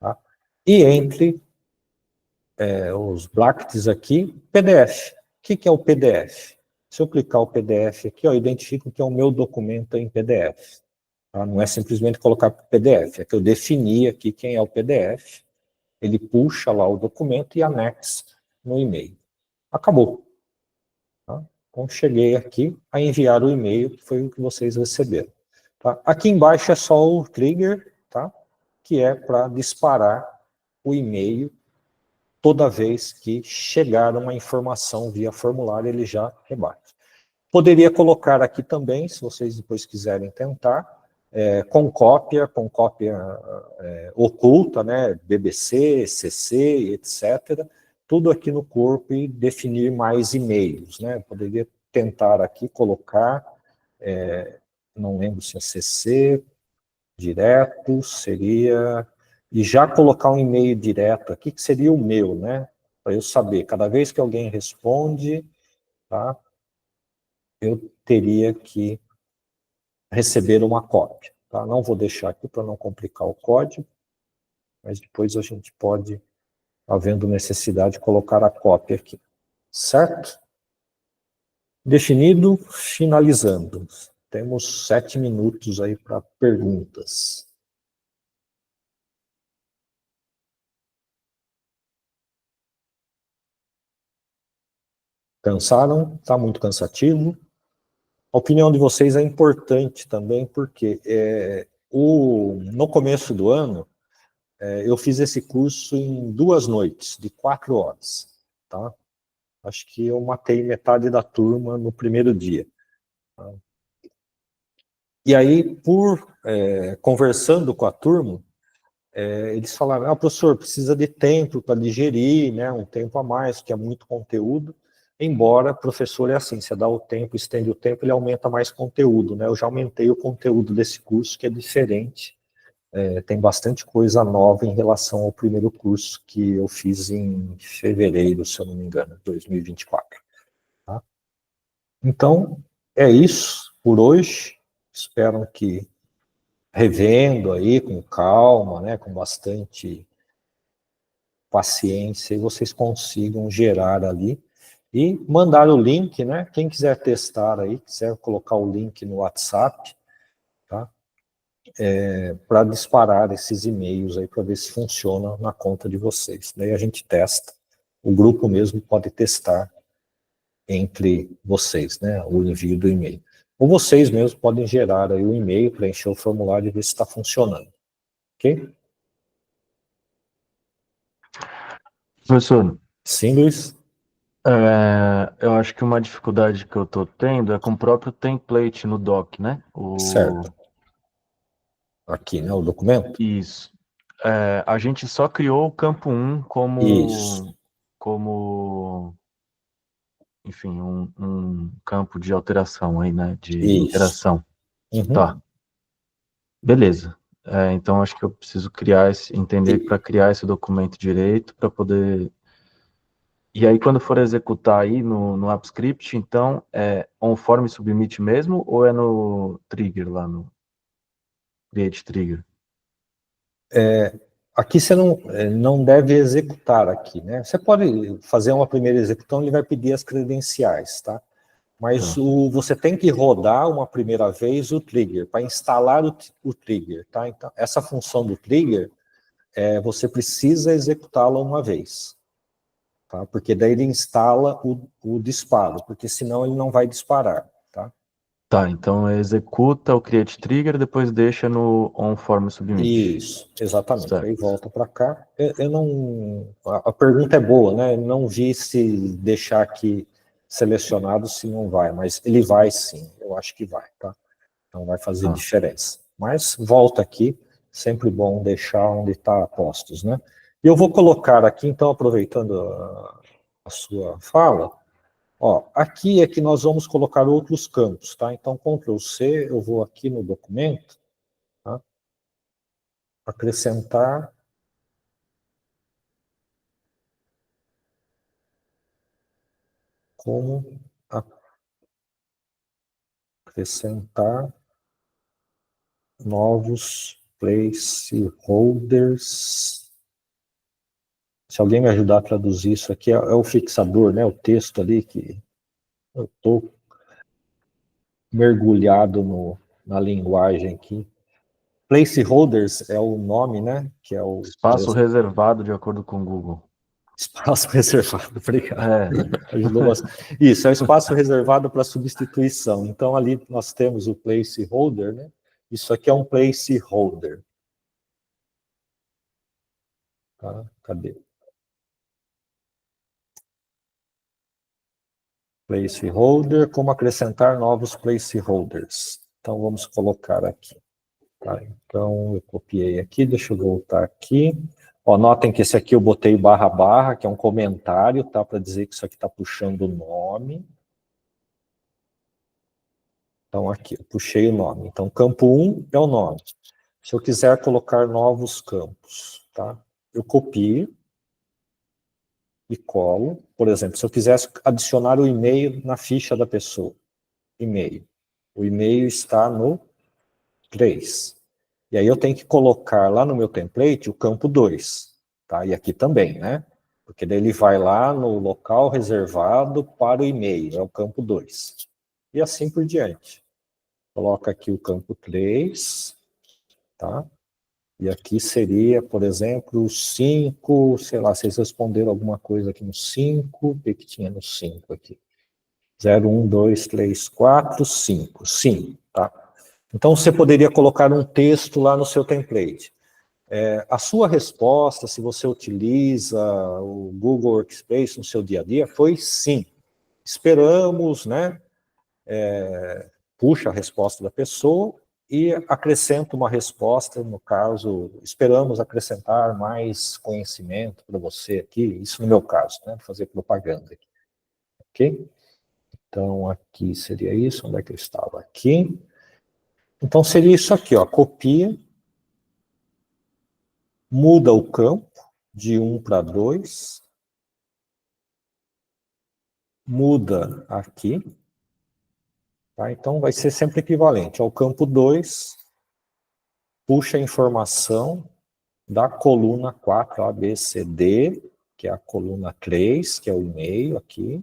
Speaker 1: tá? E entre os brackets aqui, PDF. O que é o PDF? Se eu clicar o PDF aqui, ó, eu identifico que é o meu documento em PDF. Tá? Não é simplesmente colocar PDF, é que eu defini aqui quem é o PDF, ele puxa lá o documento e anexa no e-mail. Acabou. Tá? Então, cheguei aqui a enviar o e-mail, que foi o que vocês receberam. Tá? Aqui embaixo é só o trigger, tá? Que é para disparar o e-mail toda vez que chegar uma informação via formulário, ele já rebate. Poderia colocar aqui também, se vocês depois quiserem tentar, com cópia oculta, né, BBC, CC, etc., tudo aqui no corpo e definir mais e-mails, né? Poderia tentar aqui colocar, não lembro se é CC, direto, seria, e já colocar um e-mail direto aqui, que seria o meu, né? Para eu saber, cada vez que alguém responde, tá? Eu teria que receber uma cópia. Tá? Não vou deixar aqui para não complicar o código, mas depois a gente pode, havendo necessidade, colocar a cópia aqui. Certo? Definido, finalizando. Temos 7 minutos aí para perguntas. Cansaram? Está muito cansativo? A opinião de vocês é importante também, porque no começo do ano, eu fiz esse curso em 2 noites, de 4 horas. Tá? Acho que eu matei metade da turma no primeiro dia. Tá? E aí, conversando com a turma, eles falaram, professor, precisa de tempo para digerir, né, um tempo a mais, que é muito conteúdo, embora professor é assim, você dá o tempo, estende o tempo, ele aumenta mais conteúdo, né, eu já aumentei o conteúdo desse curso, que é diferente, tem bastante coisa nova em relação ao primeiro curso que eu fiz em fevereiro, se eu não me engano, 2024. Tá? Então, é isso por hoje, espero que revendo aí com calma, né, com bastante paciência, e vocês consigam gerar ali e mandar o link, né? Quem quiser testar aí, quiser colocar o link no WhatsApp, tá? Para disparar esses e-mails aí para ver se funciona na conta de vocês. Daí a gente testa. O grupo mesmo pode testar entre vocês, né? O envio do e-mail. Ou vocês mesmos podem gerar aí o e-mail, preencher o formulário e ver se está funcionando. Ok?
Speaker 2: Professor,
Speaker 1: Sim, Luiz?
Speaker 2: eu acho que uma dificuldade que eu estou tendo é com o próprio template no doc, né?
Speaker 1: Certo. Aqui, né? O documento?
Speaker 2: Isso. A gente só criou o campo 1
Speaker 1: Isso.
Speaker 2: como, enfim, um campo de alteração aí, né? De
Speaker 1: Isso.
Speaker 2: interação.
Speaker 1: Uhum.
Speaker 2: Tá, beleza. Então acho que eu preciso entender para criar esse documento direito para poder. E aí, quando for executar aí no AppScript, então é onForm submit mesmo ou é no trigger lá no create trigger?
Speaker 1: Aqui você não deve executar aqui, né? Você pode fazer uma primeira execução, ele vai pedir as credenciais, tá? Mas
Speaker 2: Tá.
Speaker 1: você tem que rodar uma primeira vez o trigger, para instalar o trigger, tá? Então, essa função do trigger, você precisa executá-la uma vez, tá? Porque daí ele instala o disparo, porque senão ele não vai disparar, tá?
Speaker 2: Tá, então executa o create trigger, depois deixa no onForm submit.
Speaker 1: Isso, exatamente.
Speaker 2: Certo.
Speaker 1: Aí volta para cá. Eu não. A pergunta é boa, né? Eu não vi se deixar aqui selecionado se não vai, mas ele vai sim. Eu acho que vai, tá? Não vai fazer
Speaker 2: Tá.
Speaker 1: diferença. Mas volta aqui, sempre bom deixar onde está postos, né? E eu vou colocar aqui, então, aproveitando a sua fala, ó, aqui é que nós vamos colocar outros campos, tá? Então, Ctrl C, eu vou aqui no documento, tá? Acrescentar como acrescentar novos placeholders. Se alguém me ajudar a traduzir isso aqui, é o fixador, né? O texto ali que eu estou mergulhado na linguagem aqui. Placeholders é o nome, né? Que é o, por
Speaker 2: Espaço
Speaker 1: exemplo,
Speaker 2: reservado de acordo com o Google.
Speaker 1: espaço reservado. Obrigado.
Speaker 2: É,
Speaker 1: Ajudou bastante. Isso, é o espaço reservado para substituição. Então, ali nós temos o placeholder, né? Isso aqui é um placeholder. Tá? Cadê? Placeholder, como acrescentar novos placeholders. Então, vamos colocar aqui. Tá? Então, eu copiei aqui, deixa eu voltar aqui. Ó, notem que esse aqui eu botei barra barra, que é um comentário, tá? Para dizer que isso aqui está puxando o nome. Então, aqui, eu puxei o nome. Então, campo 1 é o nome. Se eu quiser colocar novos campos, tá? Eu copio e colo. Por exemplo, se eu quisesse adicionar o e-mail na ficha da pessoa, e-mail. O e-mail está no 3. E aí eu tenho que colocar lá no meu template o campo 2. Tá? E aqui também, né? Porque daí ele vai lá no local reservado para o e-mail, é o campo 2. E assim por diante. Coloca aqui o campo 3, tá? E aqui seria, por exemplo, 5, sei lá, vocês responderam alguma coisa aqui no 5, o que tinha no 5 aqui? 0, 1, 2, 3, 4, 5. Sim, tá? Então, você poderia colocar um texto lá no seu template. A sua resposta, se você utiliza o Google Workspace no seu dia a dia, foi sim. Esperamos, né? Puxa a resposta da pessoa e acrescenta uma resposta, no caso, esperamos acrescentar mais conhecimento para você aqui, isso no meu caso, né? Fazer propaganda aqui. Ok? Então, aqui seria isso, onde é que eu estava? Aqui. Então, seria isso aqui, ó, copia, muda o campo de 1 para 2, muda aqui, tá? Então, vai ser sempre equivalente ao campo 2, puxa a informação da coluna 4, A, B, C, D, que é a coluna 3, que é o e-mail aqui.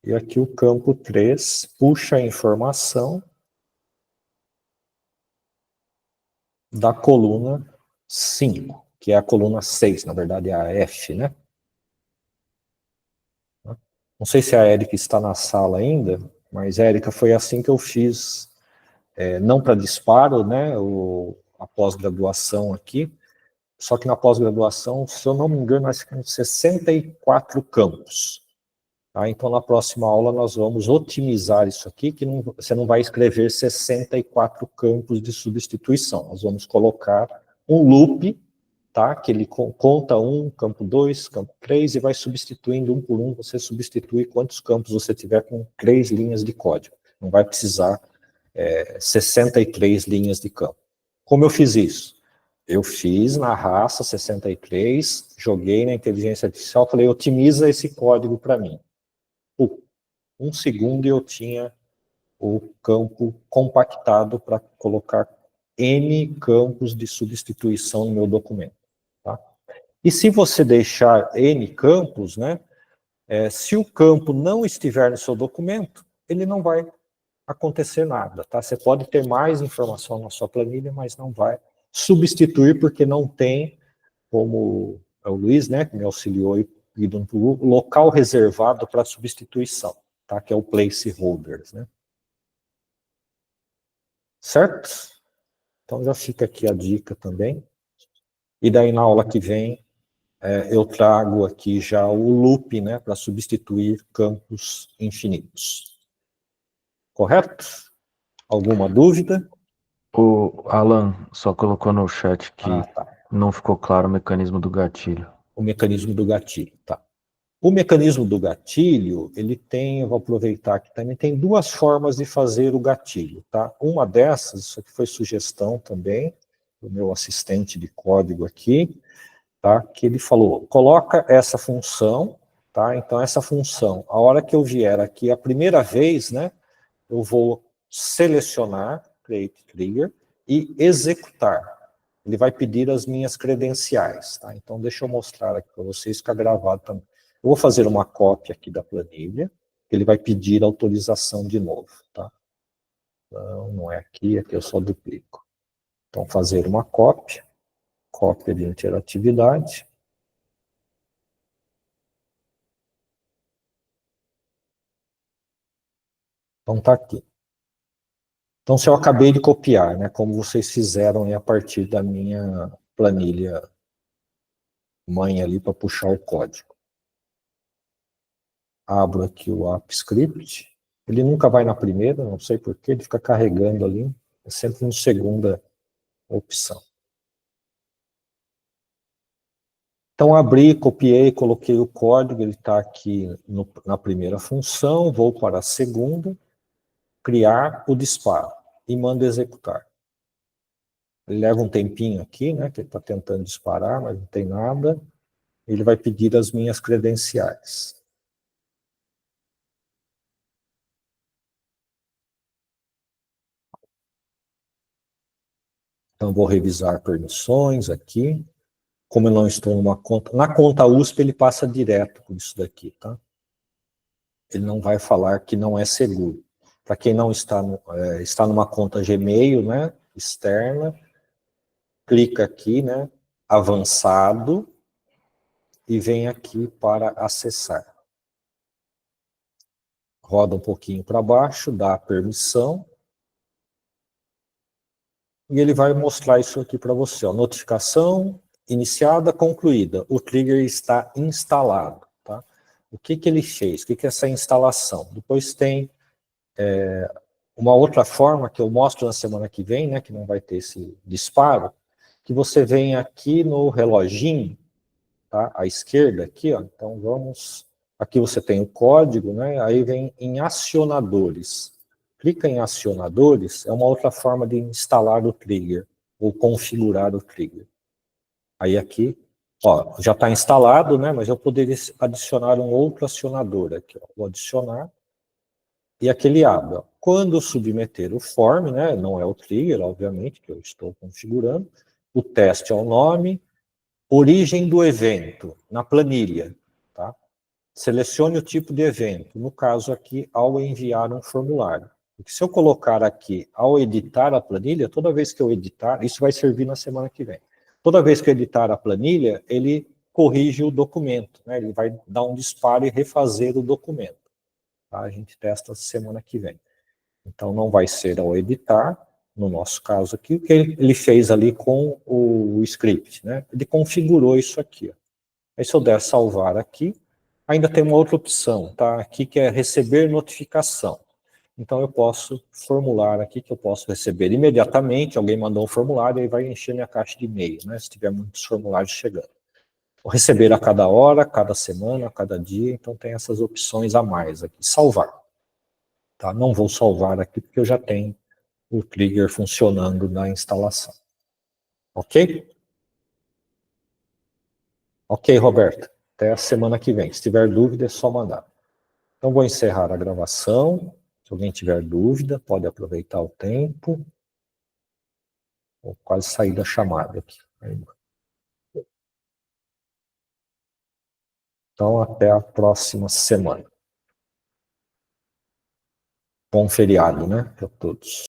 Speaker 1: E aqui o campo 3 puxa a informação da coluna 5, que é a coluna 6, na verdade é a F, né? Não sei se a Érica está na sala ainda, mas, Érica, foi assim que eu fiz, não para disparo, né, a pós-graduação aqui, só que na pós-graduação, se eu não me engano, nós ficamos 64 campos. Tá? Então, na próxima aula, nós vamos otimizar isso aqui, que você não vai escrever 64 campos de substituição. Nós vamos colocar um loop, tá? Que ele conta campo 2, campo 3, e vai substituindo um por um. Você substitui quantos campos você tiver com 3 linhas de código. Não vai precisar 63 linhas de campo. Como eu fiz isso? Eu fiz na raça 63, joguei na inteligência artificial, falei, otimiza esse código para mim. 1 segundo e eu tinha o campo compactado para colocar N campos de substituição no meu documento. Tá? E se você deixar N campos, né, se o campo não estiver no seu documento, ele não vai acontecer nada. Tá? Você pode ter mais informação na sua planilha, mas não vai substituir, porque não tem, como é o Luiz, né, que me auxiliou e pedindo o local reservado para substituição, tá? Que é o placeholders, né? Certo? Então já fica aqui a dica também. E daí na aula que vem eu trago aqui já o loop, né, para substituir campos infinitos. Correto? Alguma dúvida?
Speaker 2: O Alan só colocou no chat que
Speaker 1: Tá.
Speaker 2: não ficou claro o mecanismo do gatilho.
Speaker 1: O mecanismo do gatilho, tá. O mecanismo do gatilho, ele tem, eu vou aproveitar aqui também, tem 2 formas de fazer o gatilho, tá? Uma dessas, isso aqui foi sugestão também, do meu assistente de código aqui, tá? Que ele falou, coloca essa função, tá? Então essa função, a hora que eu vier aqui a primeira vez, né, eu vou selecionar, create trigger, e executar. Ele vai pedir as minhas credenciais, tá? Então deixa eu mostrar aqui para vocês, fica gravado também. Eu vou fazer uma cópia aqui da planilha, ele vai pedir autorização de novo, tá? Então, não é aqui, aqui eu só duplico. Então, fazer uma cópia de interatividade. Então, tá aqui. Então, se eu acabei de copiar, né, como vocês fizeram a partir da minha planilha mãe ali para puxar o código. Abro aqui o AppScript. Ele nunca vai na primeira, não sei porquê, ele fica carregando ali. É sempre uma segunda opção. Então, abri, copiei, coloquei o código, ele está aqui na primeira função, vou para a segunda, criar o disparo e mando executar. Ele leva um tempinho aqui, né, que ele está tentando disparar, mas não tem nada. Ele vai pedir as minhas credenciais. Então, vou revisar permissões aqui. Como eu não estou numa conta... Na conta USP, ele passa direto por isso daqui, tá? Ele não vai falar que não é seguro. Para quem não está, está numa conta Gmail, né, externa, clica aqui, né, avançado, e vem aqui para acessar. roda um pouquinho para baixo, dá a permissão, e ele vai mostrar isso aqui para você, ó, notificação iniciada, concluída, o trigger está instalado, tá? O que ele fez? O que é essa instalação? Depois tem uma outra forma que eu mostro na semana que vem, né, que não vai ter esse disparo, que você vem aqui no reloginho, tá, à esquerda aqui, ó, então vamos, aqui você tem o código, né, aí vem em acionadores. Clica em acionadores, é uma outra forma de instalar o trigger, ou configurar o trigger. Aí aqui, ó, já está instalado, né, mas eu poderia adicionar um outro acionador aqui, ó, vou adicionar, e aqui ele abre, ó. Quando eu submeter o form, né, não é o trigger, obviamente, que eu estou configurando, o teste é o nome, origem do evento, na planilha, tá? Selecione o tipo de evento, no caso aqui, ao enviar um formulário. Porque se eu colocar aqui, ao editar a planilha, toda vez que eu editar, isso vai servir na semana que vem. Toda vez que eu editar a planilha, ele corrige o documento, né? Ele vai dar um disparo e refazer o documento. Tá? A gente testa semana que vem. Então, não vai ser ao editar, no nosso caso aqui, o que ele fez ali com o script, né? Ele configurou isso aqui, ó. Aí, se eu der salvar aqui, ainda tem uma outra opção, tá? Aqui que é receber notificação. Então, eu posso formular aqui que eu posso receber imediatamente, alguém mandou um formulário e vai encher minha caixa de e-mail, né? Se tiver muitos formulários chegando. Vou receber a cada hora, cada semana, cada dia, então tem essas opções a mais aqui. Salvar. Tá? Não vou salvar aqui porque eu já tenho o trigger funcionando na instalação. Ok? Ok, Roberto. Até a semana que vem. Se tiver dúvida, é só mandar. Então, vou encerrar a gravação. Se alguém tiver dúvida, pode aproveitar o tempo. Vou quase sair da chamada aqui. Então, até a próxima semana. Bom feriado, né, para todos.